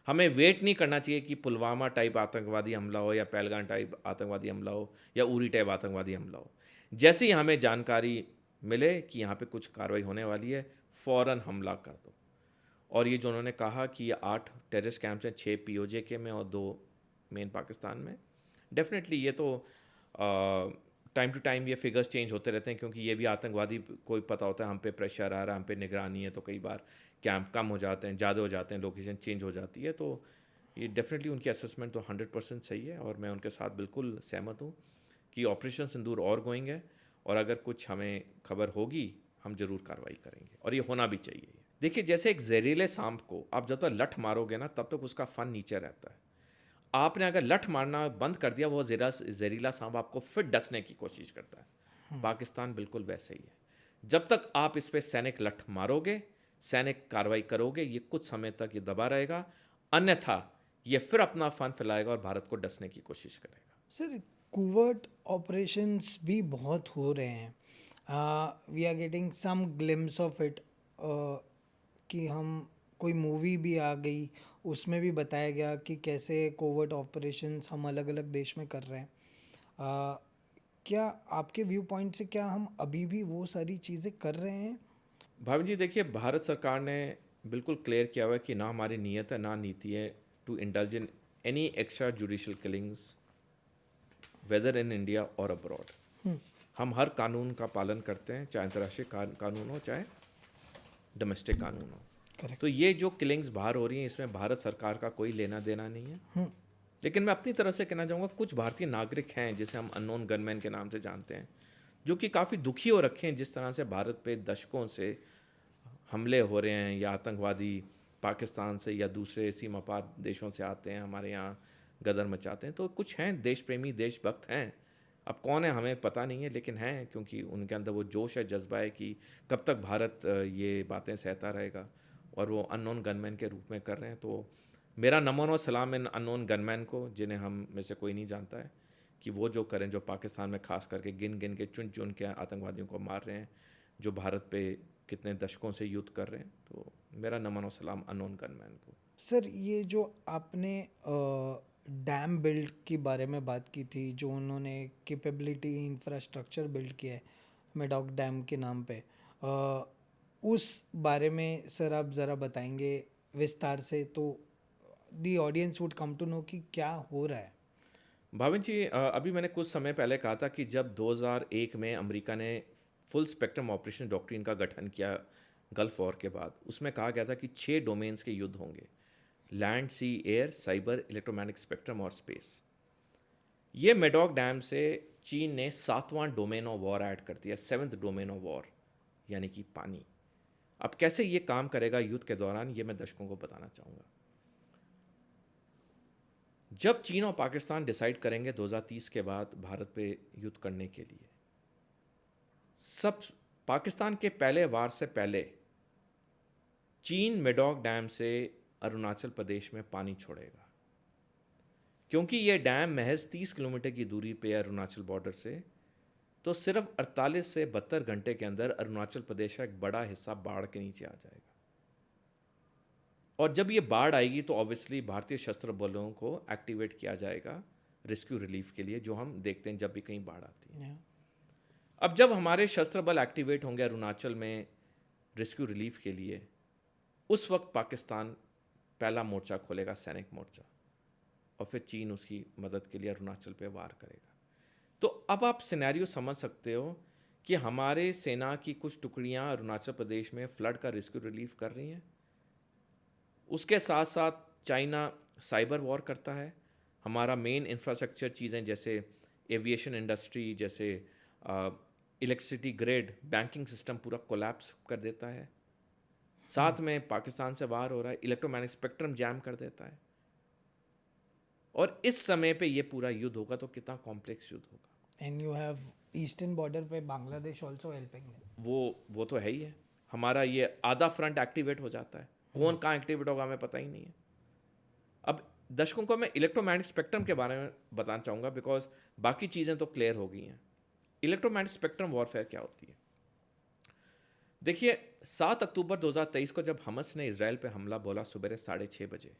हमें वेट नहीं करना चाहिए कि पुलवामा टाइप आतंकवादी हमला हो या पहलगाम टाइप आतंकवादी हमला हो या उरी टाइप आतंकवादी हमला हो। जैसे ही हमें जानकारी मिले कि यहाँ पे कुछ कार्रवाई होने वाली है, फ़ौरन हमला कर दो। और ये जो उन्होंने कहा कि ये 8 टेररिस्ट कैंप्स हैं, 6 पीओजे के में और 2 मेन पाकिस्तान में, डेफिनेटली ये तो टाइम टू टाइम ये फिगर्स चेंज होते रहते हैं, क्योंकि ये भी आतंकवादी को पता होता है हम पे प्रेशर आ रहा है, हम पे निगरानी है, तो कई बार कैंप कम हो जाते हैं, ज़्यादा हो जाते हैं, लोकेशन चेंज हो जाती है। तो ये डेफिनेटली उनकी असेसमेंट तो 100% सही है, और मैं उनके साथ बिल्कुल सहमत हूँ कि ऑपरेशन सिंदूर और गोइंग है, और अगर कुछ हमें खबर होगी हम ज़रूर कार्रवाई करेंगे, और ये होना भी चाहिए। देखिए, जैसे एक जहरीले सांप को आप जब तक लठ मारोगे ना तब तक उसका फन नीचे रहता है। आपने अगर लठ मारना बंद कर दिया, वो जहरीला सांप आपको फिर डसने की कोशिश करता है। पाकिस्तान बिल्कुल वैसे ही है। जब तक आप इस पर सैनिक लठ मारोगे, सैनिक कार्रवाई करोगे, ये कुछ समय तक ये दबा रहेगा, अन्यथा ये फिर अपना फन फैलाएगा और भारत को डसने की कोशिश करेगा। सर, कुवर्ट ऑपरेशंस भी बहुत हो रहे हैं। We are getting some glimpse of it, कि हम कोई मूवी भी आ गई उसमें भी बताया गया कि कैसे कोवर्ट ऑपरेशंस हम अलग अलग देश में कर रहे हैं। क्या आपके व्यू पॉइंट से क्या हम अभी भी वो सारी चीज़ें कर रहे हैं? भाभी जी, देखिए, भारत सरकार ने बिल्कुल क्लियर किया हुआ है कि ना हमारी नीयत है ना नीति है to indulge in any extra judicial killings whether in India और अब्रॉड। हम हर कानून का पालन करते हैं, चाहे अंतर्राष्ट्रीय कानून हो चाहे डोमेस्टिक कानून हो। करेक्ट। तो ये जो किलिंग्स बाहर हो रही हैं इसमें भारत सरकार का कोई लेना देना नहीं है। लेकिन मैं अपनी तरफ से कहना चाहूँगा, कुछ भारतीय नागरिक हैं जिसे हम अननोन गनमैन के नाम से जानते हैं, जो कि काफ़ी दुखी हो रखे हैं जिस तरह से भारत पे दशकों से हमले हो रहे हैं, या आतंकवादी पाकिस्तान से या दूसरे सीमा पार देशों से आते हैं, हमारे यहाँ गदर मचाते हैं। तो कुछ हैं देश प्रेमी, देशभक्त हैं, अब कौन है हमें पता नहीं है, लेकिन हैं, क्योंकि उनके अंदर वो जोश है, जज्बा है कि कब तक भारत ये बातें सहता रहेगा, और वो अननोन गनमैन के रूप में कर रहे हैं। तो मेरा नमन और सलाम इन अननोन गनमैन को, जिन्हें हम में से कोई नहीं जानता है, कि वो जो करें, जो पाकिस्तान में खास करके गिन गिन के चुन चुन के आतंकवादियों को मार रहे हैं, जो भारत पे कितने दशकों से युद्ध कर रहे हैं। तो मेरा नमन और सलाम अननोन गनमैन को। सर, ये जो आपने डैम बिल्ड के बारे में बात की थी, जो उन्होंने कैपेबिलिटी इंफ्रास्ट्रक्चर बिल्ड किया है मेडॉक डैम के नाम पे, उस बारे में सर आप ज़रा बताएंगे विस्तार से, तो the audience would come to know कि क्या हो रहा है। भाविन जी, अभी मैंने कुछ समय पहले कहा था कि जब 2001 में अमेरिका ने फुल स्पेक्ट्रम ऑपरेशन डॉक्ट्रिन का गठन किया गल्फ वॉर के बाद, उसमें कहा गया था कि 6 डोमेन्स के युद्ध होंगे: land, sea, air, cyber, electromagnetic spectrum और स्पेस। ये मेडॉक डैम से चीन ने 7वां डोमेन ऑफ वॉर ऐड कर दिया, 7th डोमेन ऑफ वॉर, यानी कि पानी। अब कैसे ये काम करेगा युद्ध के दौरान, ये मैं दर्शकों को बताना चाहूँगा। जब चीन और पाकिस्तान डिसाइड करेंगे 2030 के बाद भारत पे युद्ध करने के लिए, सब पाकिस्तान के पहले वार से पहले चीन मेडॉक डैम से अरुणाचल प्रदेश में पानी छोड़ेगा, क्योंकि ये डैम महज 30 किलोमीटर की दूरी पे है अरुणाचल बॉर्डर से। तो सिर्फ 48 से 72 घंटे के अंदर अरुणाचल प्रदेश का एक बड़ा हिस्सा बाढ़ के नीचे आ जाएगा। और जब ये बाढ़ आएगी तो ऑब्वियसली भारतीय सशस्त्र बलों को एक्टिवेट किया जाएगा रेस्क्यू रिलीफ के लिए, जो हम देखते हैं जब भी कहीं बाढ़ आती है। अब जब हमारे शस्त्र बल एक्टिवेट होंगे अरुणाचल में रेस्क्यू रिलीफ के लिए, उस वक्त पाकिस्तान पहला मोर्चा खोलेगा, सैनिक मोर्चा, और फिर चीन उसकी मदद के लिए अरुणाचल पे वार करेगा। तो अब आप सिनेरियो समझ सकते हो कि हमारे सेना की कुछ टुकड़ियां अरुणाचल प्रदेश में फ्लड का रेस्क्यू रिलीफ कर रही हैं, उसके साथ साथ चाइना साइबर वॉर करता है, हमारा मेन इंफ्रास्ट्रक्चर चीज़ें जैसे एविएशन इंडस्ट्री, जैसे इलेक्ट्रिसिटी ग्रिड, बैंकिंग सिस्टम पूरा कोलैप्स कर देता है। साथ में पाकिस्तान से वार हो रहा है, इलेक्ट्रोमैग्नेटिक स्पेक्ट्रम जैम कर देता है। और इस समय पे ये पूरा युद्ध होगा तो कितना कॉम्प्लेक्स युद्ध होगा। And you have eastern border पे बांग्लादेश आल्सो हेल्पिंग। वो तो है ही है। हमारा ये आधा फ्रंट एक्टिवेट हो जाता है। कौन कहाँ एक्टिवेट होगा हमें पता ही नहीं है। अब दर्शकों को मैं इलेक्ट्रोमैग्नेटिक स्पेक्ट्रम के बारे में बताना चाहूँगा, बिकॉज बाकी चीज़ें तो क्लियर हो गई हैं। इलेक्ट्रोमैग्नेटिक स्पेक्ट्रम वॉरफेयर क्या होती है? देखिए, 7 अक्टूबर 2023 को जब हमस ने इजराइल पे हमला बोला सुबह 6:30 बजे,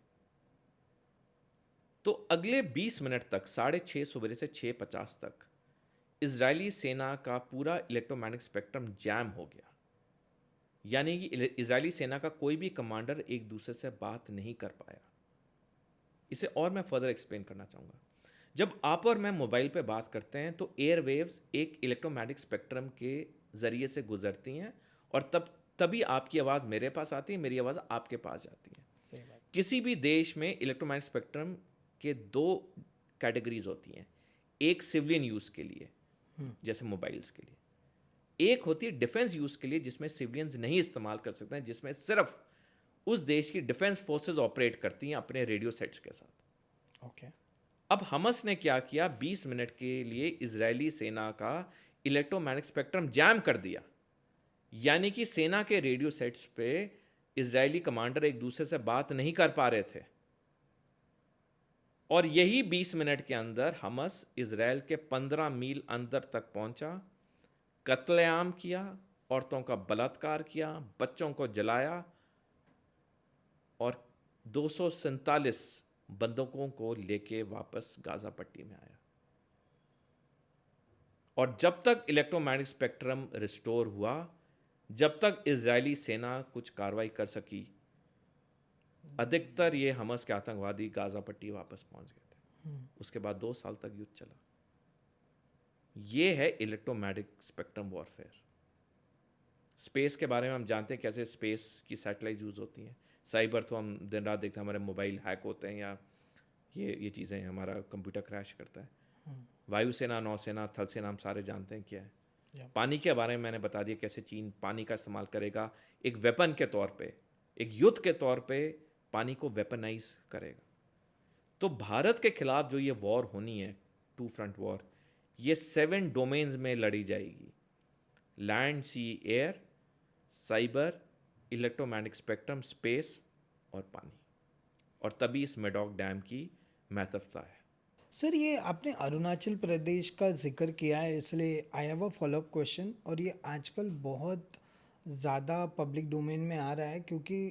तो अगले 20 मिनट तक 6:30 सुबह से 6:50 तक इजरायली सेना का पूरा इलेक्ट्रोमैग्नेटिक स्पेक्ट्रम जैम हो गया। यानी कि इजरायली सेना का कोई भी कमांडर एक दूसरे से बात नहीं कर पाया। इसे और मैं फर्दर एक्सप्लेन करना चाहूँगा। जब आप और मैं मोबाइल पे बात करते हैं तो एयर वेव्स एक इलेक्ट्रोमैग्नेटिक स्पेक्ट्रम के ज़रिए से गुजरती हैं और तभी आपकी आवाज़ मेरे पास आती है, मेरी आवाज़ आपके पास जाती है। सही बात। किसी भी देश में इलेक्ट्रोमैग्नेटिक स्पेक्ट्रम के 2 कैटेगरीज होती हैं। एक सिविलियन यूज़ के लिए, जैसे मोबाइल्स के लिए, एक होती है डिफेंस यूज़ के लिए, जिसमें सिविलियंस नहीं इस्तेमाल कर सकते हैं, जिसमें सिर्फ उस देश की डिफेंस फोर्सेस ऑपरेट करती हैं अपने रेडियो सेट्स के साथ। ओके। अब हमस ने क्या किया, 20 मिनट के लिए इजरायली सेना का इलेक्ट्रोमैग्नेटिक स्पेक्ट्रम जैम कर दिया। यानी कि सेना के रेडियो सेट्स पे इजरायली कमांडर एक दूसरे से बात नहीं कर पा रहे थे। और यही 20 मिनट के अंदर हमस इजराइल के 15 मील अंदर तक पहुंचा, कत्लेआम किया, औरतों का बलात्कार किया, बच्चों को जलाया और 247 बंदूकों को लेके वापस गाजा पट्टी में आया। और जब तक इलेक्ट्रोमैग्नेटिक स्पेक्ट्रम रिस्टोर हुआ, जब तक इजरायली सेना कुछ कार्रवाई कर सकी, अधिकतर ये हमस के आतंकवादी गाजा पट्टी वापस पहुंच गए थे। उसके बाद 2 साल तक युद्ध चला। ये है इलेक्ट्रोमैग्नेटिक स्पेक्ट्रम वॉरफेयर। स्पेस के बारे में हम जानते हैं कैसे स्पेस की सैटेलाइट यूज़ होती हैं। साइबर तो हम दिन रात देखते हैं, हमारे मोबाइल हैक होते हैं या ये चीज़ें, हमारा कंप्यूटर क्रैश करता है। वायुसेना, नौसेना, थल सेना, हम सारे जानते हैं क्या है। पानी के बारे में मैंने बता दिया कैसे चीन पानी का इस्तेमाल करेगा एक वेपन के तौर पे, एक युद्ध के तौर पे पानी को वेपनाइज करेगा। तो भारत के खिलाफ जो ये वॉर होनी है, 2 फ्रंट वॉर, ये 7 डोमेन्स में लड़ी जाएगी। Land, sea, air, cyber, electromagnetic spectrum, space और पानी। और तभी इस मेडॉक डैम की महत्वता है। सर, ये आपने अरुणाचल प्रदेश का जिक्र किया है, इसलिए I have a follow up question. और ये आजकल बहुत ज़्यादा पब्लिक डोमेन में आ रहा है क्योंकि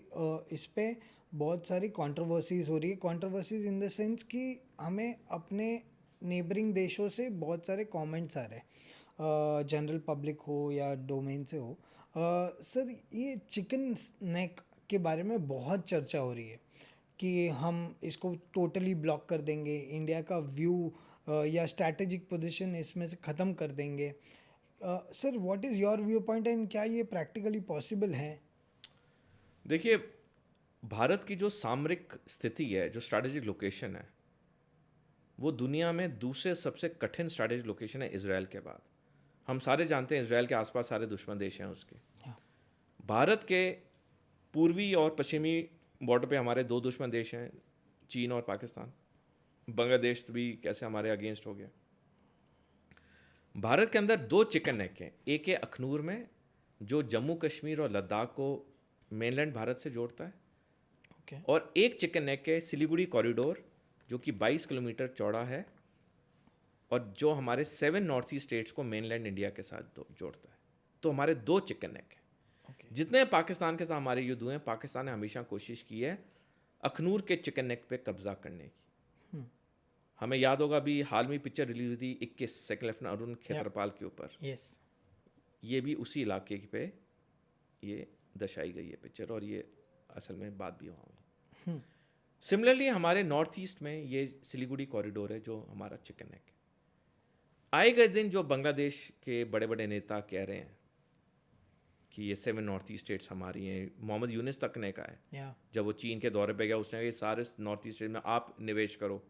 इस पे बहुत सारी कंट्रोवर्सीज हो रही है। कंट्रोवर्सीज इन द सेंस कि हमें अपने नेबरिंग देशों से बहुत सारे कमेंट्स आ रहे हैं, जनरल पब्लिक हो या डोमेन से हो। सर, ये चिकन नेक के बारे में बहुत चर्चा हो रही है कि हम इसको टोटली ब्लॉक कर देंगे, इंडिया का व्यू या स्ट्रैटेजिक पोजीशन इसमें से ख़त्म कर देंगे। Sir, what is your view point and क्या ये प्रैक्टिकली पॉसिबल है? देखिए, भारत की जो सामरिक स्थिति है, जो स्ट्रैटेजिक लोकेशन है, वो दुनिया में दूसरे सबसे कठिन स्ट्रैटेजिक लोकेशन है इजराइल के बाद। हम सारे जानते हैं इजराइल के आसपास सारे दुश्मन देश हैं उसके। भारत के पूर्वी और पश्चिमी बॉर्डर पे हमारे 2 दुश्मन देश हैं, चीन और पाकिस्तान। बांग्लादेश भी कैसे हमारे अगेंस्ट हो गया। भारत के अंदर 2 चिकन नेक हैं। एक है अखनूर में, जो जम्मू कश्मीर और लद्दाख को मेनलैंड भारत से जोड़ता है। ओके। और एक चिकन नेक है सिलीगुड़ी कॉरिडोर, जो कि 22 किलोमीटर चौड़ा है और जो हमारे 7 नॉर्थ ईस्ट स्टेट्स को मेनलैंड इंडिया के साथ जोड़ता है। तो हमारे 2 चिकन नेक हैं। जितने पाकिस्तान के साथ हमारे युद्ध हुए हैं, पाकिस्तान ने हमेशा कोशिश की है अखनूर के चिकन नेक पे कब्जा करने की। हमें याद होगा अभी हाल में पिक्चर रिलीज हुई थी 21 सेकंड लेफ्टिनेंट अरुण खेत्रपाल के ऊपर। यस। ये भी उसी इलाके पे ये दर्शाई गई है पिक्चर, और ये असल में बात भी वहाँ हुई। सिमिलरली हमारे नॉर्थ ईस्ट में ये सिलीगुड़ी कॉरिडोर है जो हमारा चिकन नेक है। आए गए दिन जो बांग्लादेश के बड़े बड़े नेता कह रहे हैं कि ये 7 नॉर्थ ईस्ट स्टेट्स हमारी हैं, मोहम्मद यूनिस तक ने कहा है। जब वो चीन के दौरे पे गया, उसने कहा ये सारे नॉर्थ ईस्ट स्टेट में आप निवेश करो।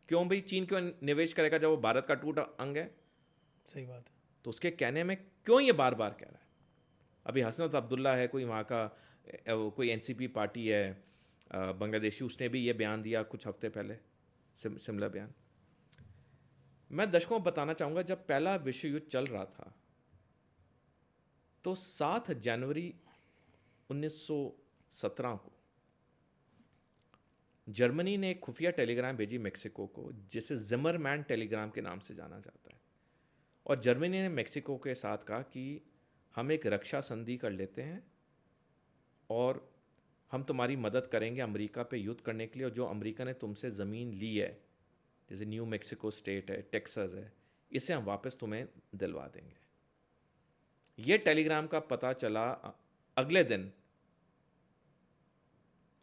क्यों भाई, चीन क्यों निवेश करेगा जब वो भारत का टूटा अंग है? सही बात है। तो उसके कहने में क्यों ये बार बार कह रहा है? अभी हसनत अब्दुल्ला है, कोई वहाँ का कोई एनसीपी पार्टी है बांग्लादेशी, उसने भी ये बयान दिया कुछ हफ्ते पहले, सिमिलर बयान। मैं दर्शकों को बताना चाहूँगा, जब पहला विश्व युद्ध चल रहा था तो 7 जनवरी 1917 को जर्मनी ने एक खुफिया टेलीग्राम भेजी मेक्सिको को, जिसे जिमरमैन टेलीग्राम के नाम से जाना जाता है। और जर्मनी ने मेक्सिको के साथ कहा कि हम एक रक्षा संधि कर लेते हैं और हम तुम्हारी मदद करेंगे अमेरिका पे युद्ध करने के लिए, और जो अमेरिका ने तुमसे ज़मीन ली है, जैसे न्यू मेक्सिको स्टेट है, टेक्सास है, इसे हम वापस तुम्हें दिलवा देंगे। ये टेलीग्राम का पता चला अगले दिन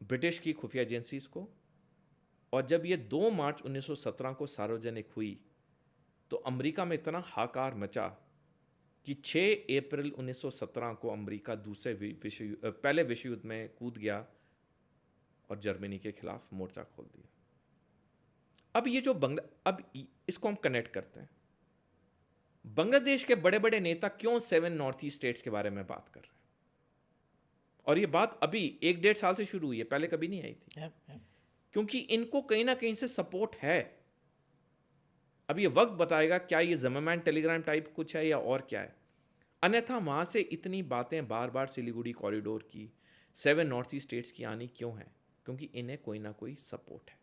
ब्रिटिश की खुफिया एजेंसीज को, और जब ये 2 मार्च 1917 को सार्वजनिक हुई तो अमेरिका में इतना हाकार मचा कि 6 अप्रैल 1917 को अमेरिका पहले विश्व युद्ध में कूद गया और जर्मनी के खिलाफ मोर्चा खोल दिया। अब ये जो अब इसको हम कनेक्ट करते हैं, बांग्लादेश के बड़े बड़े नेता क्यों 7 नॉर्थ ईस्ट स्टेट्स के बारे में बात कर रहे हैं? और ये बात अभी 1-1.5 साल से शुरू हुई है, पहले कभी नहीं आई थी। क्योंकि इनको कहीं ना कहीं से सपोर्ट है। अब ये वक्त बताएगा क्या ये जिमरमैन टेलीग्राम टाइप कुछ है या और क्या है। अन्यथा वहां से इतनी बातें बार बार सिलीगुड़ी कॉरिडोर की, 7 नॉर्थ ईस्ट स्टेट्स की आनी क्यों है? क्योंकि इन्हें कोई ना कोई सपोर्ट है।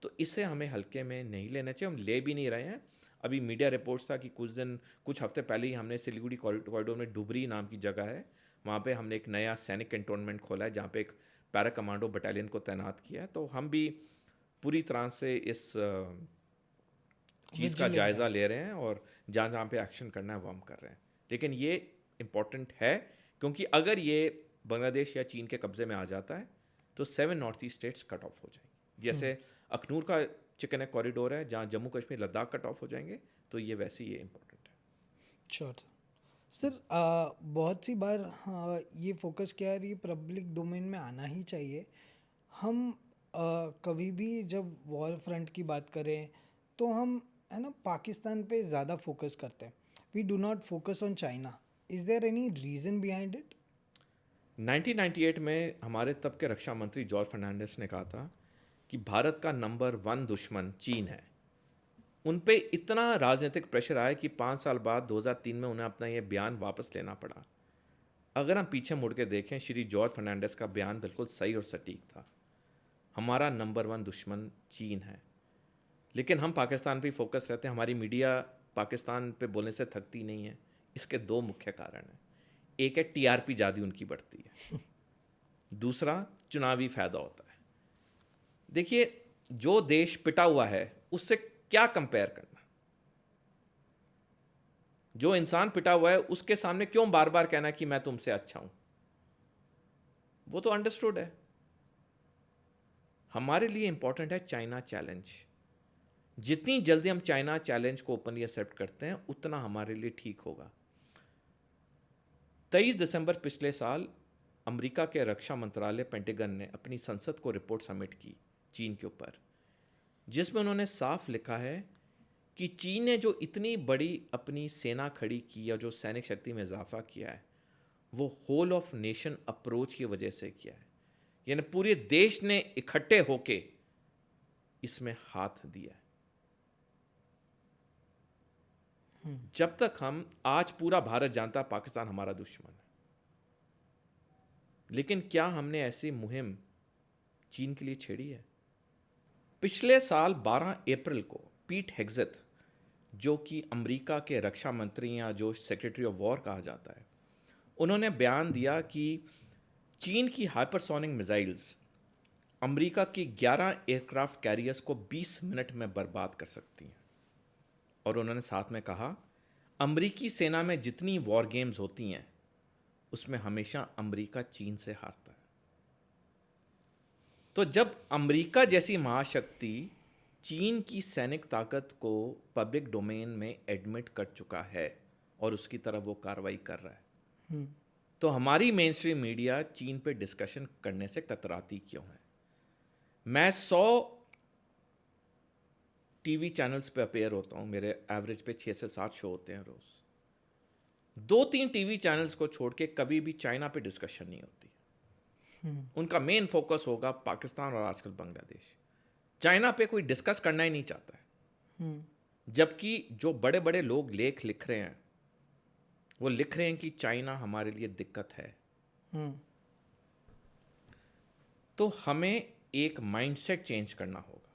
तो इसे हमें हल्के में नहीं लेना चाहिए, हम ले भी नहीं रहे हैं। अभी मीडिया रिपोर्ट्स था कि कुछ हफ्ते पहले ही हमने सिलीगुड़ी कॉरिडोर में डुबरी नाम की जगह है, वहाँ पे हमने एक नया सैनिक कैंटोनमेंट खोला है, जहाँ पे एक पैरा कमांडो बटालियन को तैनात किया है। तो हम भी पूरी तरह से इस चीज़ का जायज़ा ले रहे हैं और जहाँ जहाँ पे एक्शन करना है वो हम कर रहे हैं। लेकिन ये इम्पॉर्टेंट है क्योंकि अगर ये बांग्लादेश या चीन के कब्जे में आ जाता है तो 7 north east states cut off हो जाएंगी। जैसे अखनूर का चिकन एक कॉरिडोर है जहाँ जम्मू कश्मीर लद्दाख कट ऑफ हो जाएंगे, तो ये वैसे ही ये इम्पोर्टेंट है। श्योर सर, बहुत सी बार ये फोकस किया है, ये पब्लिक डोमेन में आना ही चाहिए। हम कभी भी जब वॉर फ्रंट की बात करें तो हम है ना पाकिस्तान पे ज़्यादा फोकस करते हैं। We do not focus on China. Is there any reason behind it? 1998 में हमारे तब के रक्षा मंत्री जॉर्ज फर्नांडिस ने कहा था कि भारत का नंबर 1 दुश्मन चीन है। उन पे इतना राजनीतिक प्रेशर आया कि 5 साल बाद 2003 में उन्हें अपना ये बयान वापस लेना पड़ा। अगर हम पीछे मुड़ के देखें, श्री जॉर्ज फर्नांडिस का बयान बिल्कुल सही और सटीक था। हमारा नंबर 1 दुश्मन चीन है। लेकिन हम पाकिस्तान पे फोकस रहते हैं, हमारी मीडिया पाकिस्तान पे बोलने से थकती नहीं है। इसके 2 मुख्य कारण हैं। एक है टीआरपी ज़्यादा उनकी बढ़ती है, दूसरा चुनावी फ़ायदा होता है। देखिए, जो देश पिटा हुआ है उससे क्या कंपेयर करना? जो इंसान पिटा हुआ है उसके सामने क्यों बार बार कहना कि मैं तुमसे अच्छा हूं? वो तो अंडरस्टूड है। हमारे लिए इंपॉर्टेंट है चाइना चैलेंज। जितनी जल्दी हम चाइना चैलेंज को ओपनली एक्सेप्ट करते हैं उतना हमारे लिए ठीक होगा। 23 दिसंबर पिछले साल अमेरिका के रक्षा मंत्रालय पेंटागन ने अपनी संसद को रिपोर्ट सबमिट की चीन के ऊपर, जिसमें उन्होंने साफ लिखा है कि चीन ने जो इतनी बड़ी अपनी सेना खड़ी की या जो सैनिक शक्ति में इजाफा किया है वो होल ऑफ नेशन अप्रोच की वजह से किया है। यानी पूरे देश ने इकट्ठे होके इसमें हाथ दिया है। जब तक हम आज पूरा भारत जानता पाकिस्तान हमारा दुश्मन है, लेकिन क्या हमने ऐसी मुहिम चीन के लिए छेड़ी है? पिछले साल 12 अप्रैल को पीट हेग्सेथ, जो कि अमेरिका के रक्षा मंत्री या जो सेक्रेटरी ऑफ वॉर कहा जाता है, उन्होंने बयान दिया कि चीन की हाइपरसोनिक मिसाइल्स अमेरिका की 11 एयरक्राफ्ट कैरियर्स को 20 मिनट में बर्बाद कर सकती हैं। और उन्होंने साथ में कहा, अमेरिकी सेना में जितनी वॉर गेम्स होती हैं उसमें हमेशा अमेरिका चीन से हारता है। तो जब अमेरिका जैसी महाशक्ति चीन की सैनिक ताकत को पब्लिक डोमेन में एडमिट कर चुका है और उसकी तरफ वो कार्रवाई कर रहा है, तो हमारी मेन स्ट्रीम मीडिया चीन पे डिस्कशन करने से कतराती क्यों है? मैं 100 टीवी चैनल्स पे अपेयर होता हूँ, मेरे एवरेज पे 6 से 7 शो होते हैं रोज़। 2-3 टीवी चैनल्स को छोड़ के कभी भी चाइना पे डिस्कशन नहीं होती। उनका मेन फोकस होगा पाकिस्तान और आजकल बांग्लादेश। चाइना पे कोई डिस्कस करना ही नहीं चाहता है। जबकि जो बड़े बड़े लोग लेख लिख रहे हैं वो लिख रहे हैं कि चाइना हमारे लिए दिक्कत है, तो हमें एक माइंडसेट चेंज करना होगा।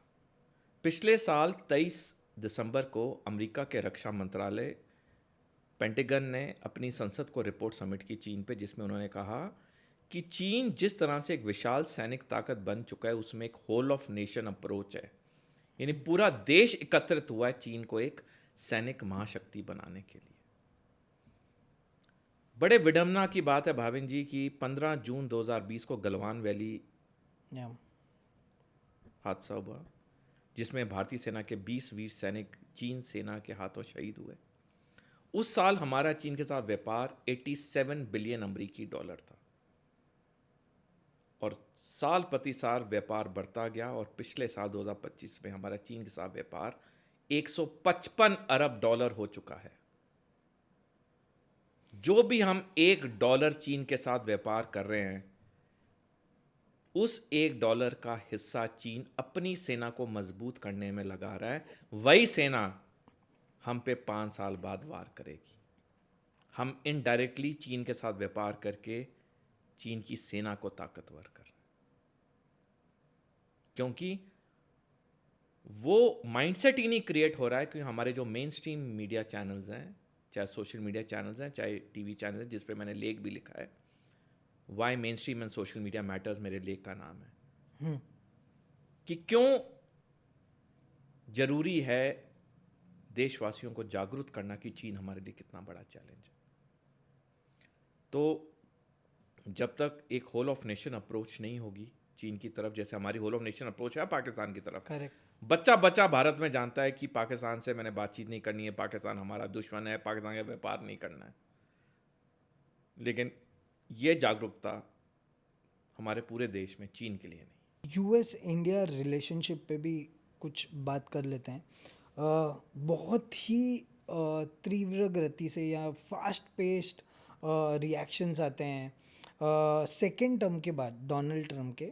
पिछले साल 23 दिसंबर को अमेरिका के रक्षा मंत्रालय पेंटागन ने अपनी संसद को रिपोर्ट सबमिट की चीन पे, जिसमें उन्होंने कहा कि चीन जिस तरह से एक विशाल सैनिक ताकत बन चुका है उसमें एक होल ऑफ नेशन अप्रोच है, यानी पूरा देश एकत्रित हुआ है चीन को एक सैनिक महाशक्ति बनाने के लिए। बड़े विडंबना की बात है भाविन जी कि 15 जून 2020 को गलवान वैली हादसा हुआ, जिसमें भारतीय सेना के 20 वीर सैनिक चीन सेना के हाथों शहीद हुए। उस साल हमारा चीन के साथ व्यापार 87 बिलियन अमेरिकी डॉलर था और साल प्रति साल व्यापार बढ़ता गया और पिछले साल 2025 में हमारा चीन के साथ व्यापार 155 अरब डॉलर हो चुका है। जो भी हम $1 चीन के साथ व्यापार कर रहे हैं, उस $1 का हिस्सा चीन अपनी सेना को मजबूत करने में लगा रहा है। वही सेना हम पे 5 साल बाद वार करेगी। हम इनडायरेक्टली चीन के साथ व्यापार करके चीन की सेना को ताकतवर कर रहे हैं, क्योंकि वो माइंडसेट ही नहीं क्रिएट हो रहा है। क्योंकि हमारे जो मेन स्ट्रीम मीडिया चैनल्स हैं, चाहे सोशल मीडिया चैनल्स हैं, चाहे टीवी चैनल हैं, जिस पे मैंने लेख भी लिखा है, why mainstream and social media matters मेरे लेख का नाम है, कि क्यों जरूरी है देशवासियों को जागरूक करना कि चीन हमारे लिए कितना बड़ा चैलेंज है। तो जब तक एक होल ऑफ नेशन अप्रोच नहीं होगी चीन की तरफ, जैसे हमारी होल ऑफ नेशन अप्रोच है पाकिस्तान की तरफ, करेक्ट, बच्चा बच्चा भारत में जानता है कि पाकिस्तान से मैंने बातचीत नहीं करनी है, पाकिस्तान हमारा दुश्मन है, पाकिस्तान का व्यापार नहीं करना है। लेकिन ये जागरूकता हमारे पूरे देश में चीन के लिए नहीं। यूएस इंडिया रिलेशनशिप पे भी कुछ बात कर लेते हैं। बहुत ही तीव्र गति से या फास्ट पेस्ड रिएक्शंस आते हैं सेकेंड टर्म के बाद डोनाल्ड ट्रम्प के।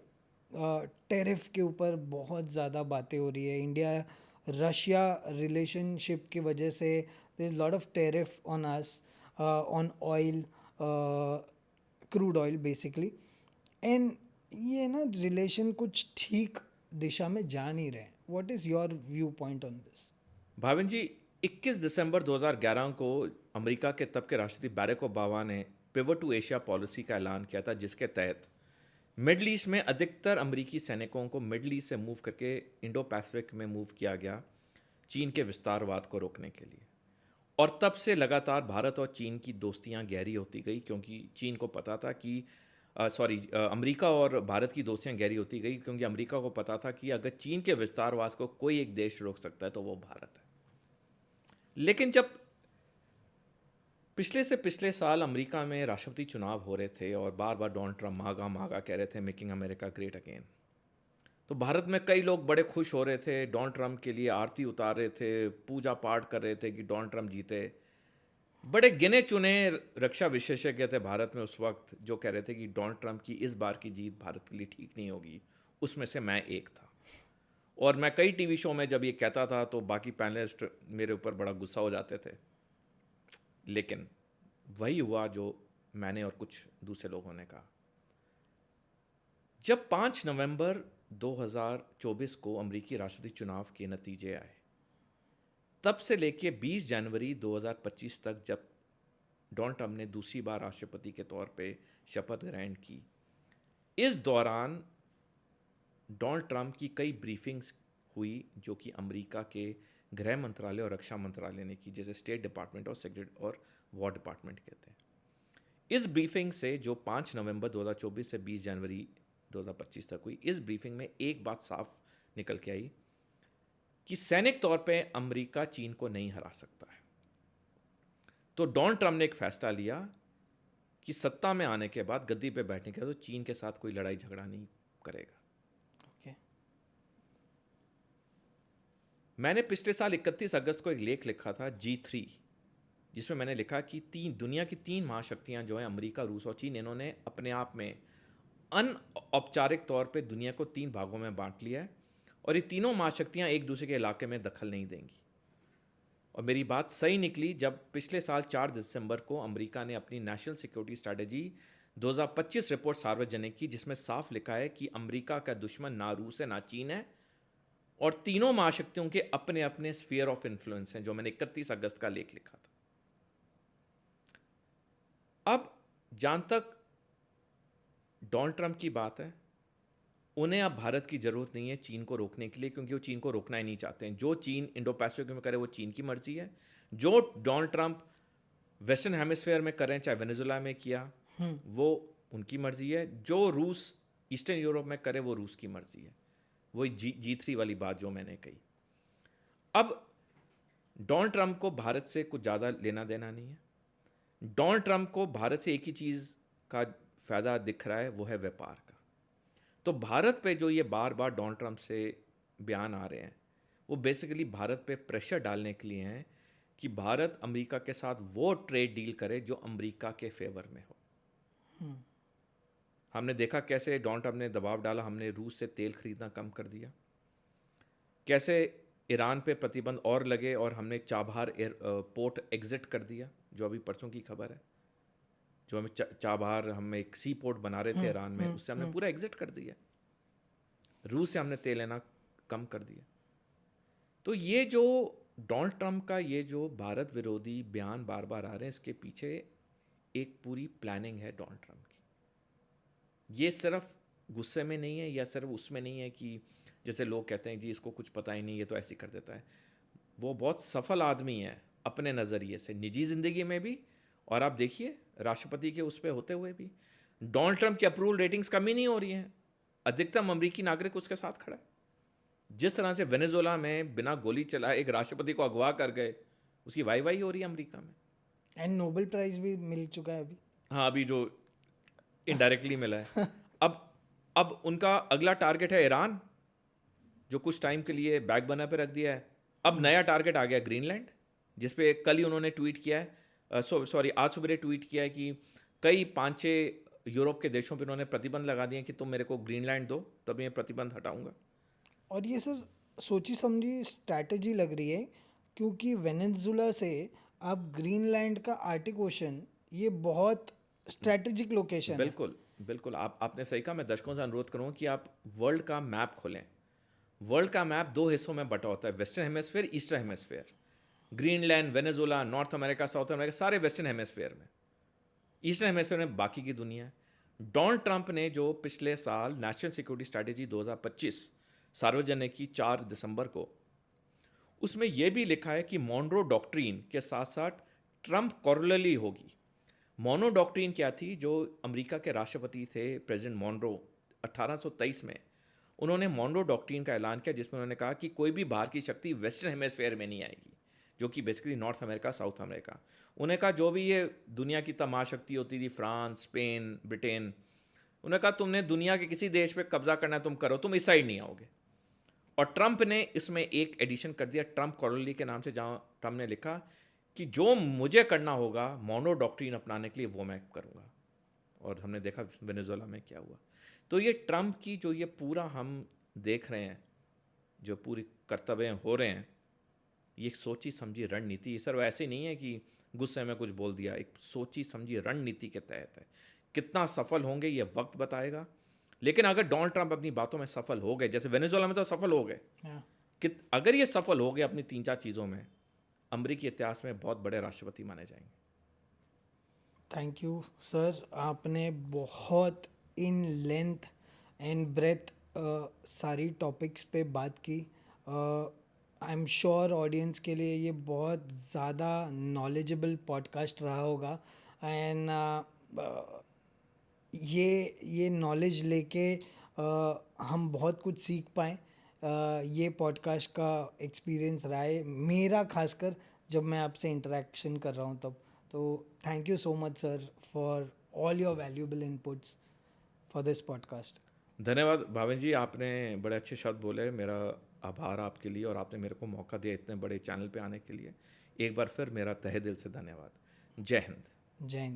टैरिफ के ऊपर बहुत ज़्यादा बातें हो रही है। इंडिया रशिया रिलेशनशिप की वजह से there is lot of tariff on us on oil, crude oil basically. And ये ना रिलेशन कुछ ठीक दिशा में जा नहीं रहे। What is your view point on this? Bhavin ji, 21 दिसंबर 2011 को अमेरिका के तब के राष्ट्रपति बैरक ओबामा ने पिवट टू एशिया पॉलिसी का ऐलान किया था, जिसके तहत मिडल ईस्ट में अधिकतर अमेरिकी सैनिकों को मिडल ईस्ट से मूव करके इंडो पैसिफिक में मूव किया गया चीन के विस्तारवाद को रोकने के लिए। और तब से लगातार भारत और चीन की दोस्तियां गहरी होती गई, क्योंकि चीन को पता था कि अमेरिका और भारत की दोस्तियां गहरी होती गई क्योंकि अमेरिका को पता था कि अगर चीन के विस्तारवाद को कोई एक देश रोक सकता है तो वो भारत है। लेकिन जब पिछले साल अमेरिका में राष्ट्रपति चुनाव हो रहे थे और बार बार डोनाल्ड ट्रम्प मागा मागा कह रहे थे, मेकिंग अमेरिका ग्रेट अगेन, तो भारत में कई लोग बड़े खुश हो रहे थे, डोनाल्ड ट्रम्प के लिए आरती उतार रहे थे, पूजा पाठ कर रहे थे कि डोनाल्ड ट्रम्प जीते। बड़े गिने चुने रक्षा विशेषज्ञ थे भारत में उस वक्त जो कह रहे थे कि डोनाल्ड ट्रम्प की इस बार की जीत भारत के लिए ठीक नहीं होगी। उसमें से मैं एक था, और मैं कई टीवी शो में जब ये कहता था तो बाकी पैनलिस्ट मेरे ऊपर बड़ा गुस्सा हो जाते थे। लेकिन वही हुआ जो मैंने और कुछ दूसरे लोगों ने कहा। जब 5 नवंबर 2024 को अमेरिकी राष्ट्रपति चुनाव के नतीजे आए, तब से लेके 20 जनवरी 2025 तक जब डोनाल्ड ट्रम्प ने दूसरी बार राष्ट्रपति के तौर पे शपथ ग्रहण की, इस दौरान डोनाल्ड ट्रम्प की कई ब्रीफिंग्स हुई जो कि अमेरिका के गृह मंत्रालय और रक्षा मंत्रालय ने की, जैसे स्टेट डिपार्टमेंट और सेक्रेटरी और वॉर डिपार्टमेंट कहते हैं। इस ब्रीफिंग से जो 5 नवंबर 2024 से 20 जनवरी 2025 तक हुई, इस ब्रीफिंग में एक बात साफ निकल के आई कि सैनिक तौर पे अमेरिका चीन को नहीं हरा सकता है। तो डोनाल्ड ट्रम्प ने एक फैसला लिया कि सत्ता में आने के बाद, गद्दी पे बैठने के बाद, तो चीन के साथ कोई लड़ाई झगड़ा नहीं करेगा। मैंने पिछले साल 31 अगस्त को एक लेख लिखा था G3, जिसमें मैंने लिखा कि दुनिया की 3 महाशक्तियां जो हैं अमेरिका, रूस और चीन, इन्होंने अपने आप में अनौपचारिक तौर पे दुनिया को 3 भागों में बांट लिया है और ये तीनों महाशक्तियां एक दूसरे के इलाके में दखल नहीं देंगी। और मेरी बात सही निकली जब पिछले साल 4 दिसंबर को अमेरिका ने अपनी नेशनल सिक्योरिटी स्ट्रैटेजी 2025 रिपोर्ट सार्वजनिक की जिसमें साफ लिखा है कि अमेरिका का दुश्मन ना रूस है ना चीन है और तीनों महाशक्तियों के अपने अपने स्फीयर ऑफ इन्फ्लुएंस हैं, जो मैंने 31 अगस्त का लेख लिखा था। अब जहां तक डोनाल्ड ट्रंप की बात है, उन्हें अब भारत की जरूरत नहीं है चीन को रोकने के लिए, क्योंकि वो चीन को रोकना ही नहीं चाहते हैं। जो चीन इंडो पैसिफिक में करे वो चीन की मर्जी है, जो डोनाल्ड ट्रंप वेस्टर्न हेमिस्फेयर में करें, चाहे वेनेजुला में किया वो उनकी मर्जी है, जो रूस ईस्टर्न यूरोप में करे वो रूस की मर्जी है। वही G3 वाली बात जो मैंने कही। अब डोनाल्ड ट्रंप को भारत से कुछ ज़्यादा लेना देना नहीं है। डोनाल्ड ट्रंप को भारत से एक ही चीज़ का फ़ायदा दिख रहा है, वो है व्यापार का। तो भारत पे जो ये बार बार डोनाल्ड ट्रंप से बयान आ रहे हैं, वो बेसिकली भारत पे प्रेशर डालने के लिए हैं कि भारत अमेरिका के साथ वो ट्रेड डील करे जो अमेरिका के फेवर में हो। हमने देखा कैसे डोनाल्ड ट्रंप ने दबाव डाला, हमने रूस से तेल खरीदना कम कर दिया, कैसे ईरान पे प्रतिबंध और लगे और हमने चाबहार पोर्ट एग्जिट कर दिया, जो अभी परसों की खबर है। जो हमें चाबहार हम एक सी पोर्ट बना रहे थे ईरान में, उससे हमने पूरा एग्जिट कर दिया। रूस से हमने तेल लेना कम कर दिया। तो ये जो डोनाल्ड ट्रंप का ये जो भारत विरोधी बयान बार बार आ रहे हैं, इसके पीछे एक पूरी प्लानिंग है डोनाल्ड ट्रंप की। ये सिर्फ गुस्से में नहीं है या सिर्फ उसमें नहीं है कि जैसे लोग कहते हैं जी इसको कुछ पता ही नहीं, ये तो ऐसे कर देता है। वो बहुत सफल आदमी है अपने नज़रिए से, निजी ज़िंदगी में भी, और आप देखिए राष्ट्रपति के उस पर होते हुए भी डोनाल्ड ट्रंप की अप्रूवल रेटिंग्स कमी नहीं हो रही हैं। अधिकतम अमेरिकी नागरिक उसके साथ खड़ा है। जिस तरह से वेनेजुला में बिना गोली चलाए एक राष्ट्रपति को अगवा कर गए, उसकी वाई हो रही है अमेरिका में। एंड नोबेल प्राइज भी मिल चुका है अभी। हाँ, अभी जो इनडायरेक्टली मिला है। अब उनका अगला टारगेट है ईरान, जो कुछ टाइम के लिए बैक बर्नर पे रख दिया है। अब नया टारगेट आ गया ग्रीनलैंड, जिसपे कल ही उन्होंने ट्वीट किया है, आज सुबह ट्वीट किया है कि कई 5-6 यूरोप के देशों पे उन्होंने प्रतिबंध लगा दिए कि तुम मेरे को ग्रीनलैंड दो तब मैं प्रतिबंध हटाऊंगा। और ये सर सोची समझी स्ट्रैटेजी लग रही है, क्योंकि वेनेजुला से आप ग्रीनलैंड का आर्टिक ओशन, ये बहुत स्ट्रैटेजिक लोकेशन है। बिल्कुल बिल्कुल, आपने सही कहा। मैं दर्शकों से अनुरोध करूँगा कि आप वर्ल्ड का मैप खोलें। वर्ल्ड का मैप 2 हिस्सों में बटा होता है, western hemisphere, eastern hemisphere. Greenland, Venezuela, north America, south America, सारे वेस्टर्न हेमिस्फेयर में। ईस्टर्न हेमिस्फेयर में बाकी की दुनिया है। डोनाल्ड ट्रंप ने जो पिछले साल नेशनल सिक्योरिटी स्ट्रैटेजी 2025 सार्वजनिक की 4 दिसंबर को, उसमें यह भी लिखा है कि मॉनरो डॉक्ट्रीन के साथ साथ ट्रंप कॉरोलरी होगी। मॉनो डॉक्ट्रीन क्या थी? जो अमेरिका के राष्ट्रपति थे प्रेसिडेंट मॉनरो 1823 में, उन्होंने मॉनरो डॉक्ट्रीन का ऐलान किया, जिसमें उन्होंने कहा कि कोई भी बाहर की शक्ति वेस्टर्न हेमिस्फेयर में नहीं आएगी, जो कि basically north America, south America. उन्हें कहा जो भी ये दुनिया की तमाम शक्ति होती थी, फ्रांस, स्पेन, ब्रिटेन, उन्हें कहा तुमने दुनिया के किसी देश पे कब्जा करना है तुम करो, तुम इस साइड नहीं आओगे। और ट्रंप ने इसमें एक एडिशन कर दिया ट्रंप कॉलोनी के नाम से, जहाँ ट्रंप ने लिखा कि जो मुझे करना होगा मॉनो डॉक्ट्रीन अपनाने के लिए वो मैं करूँगा। और हमने देखा वेनेजुला में क्या हुआ। तो ये ट्रंप की जो ये पूरा हम देख रहे हैं, जो पूरी कर्तव्य हो रहे हैं, ये एक सोची समझी रणनीति। सर वैसे नहीं है कि गुस्से में कुछ बोल दिया, एक सोची समझी रणनीति के तहत है। कितना सफल होंगे ये वक्त बताएगा, लेकिन अगर डोनाल्ड ट्रंप अपनी बातों में सफल हो गए, जैसे वेनेजुला में तो सफल हो गए, कि अगर ये सफल हो गए अपनी 3-4 चीज़ों में, अमेरिकी इतिहास में बहुत बड़े राष्ट्रपति माने जाएंगे। थैंक यू सर, आपने बहुत इन लेंथ एंड ब्रेथ सारी टॉपिक्स पे बात की। आई एम श्योर ऑडियंस के लिए ये बहुत ज़्यादा नॉलेजेबल पॉडकास्ट रहा होगा। एंड ये नॉलेज लेके हम बहुत कुछ सीख पाएँ। ये पॉडकास्ट का एक्सपीरियंस रहा है मेरा, खासकर जब मैं आपसे इंटरेक्शन कर रहा हूँ तब। तो thank you so much sir for all your valuable inputs for this podcast. धन्यवाद भावेन जी, आपने बड़े अच्छे शब्द बोले। मेरा आभार आपके लिए, और आपने मेरे को मौका दिया इतने बड़े चैनल पे आने के लिए। एक बार फिर मेरा तहे दिल से धन्यवाद। जय हिंद। जय हिंद।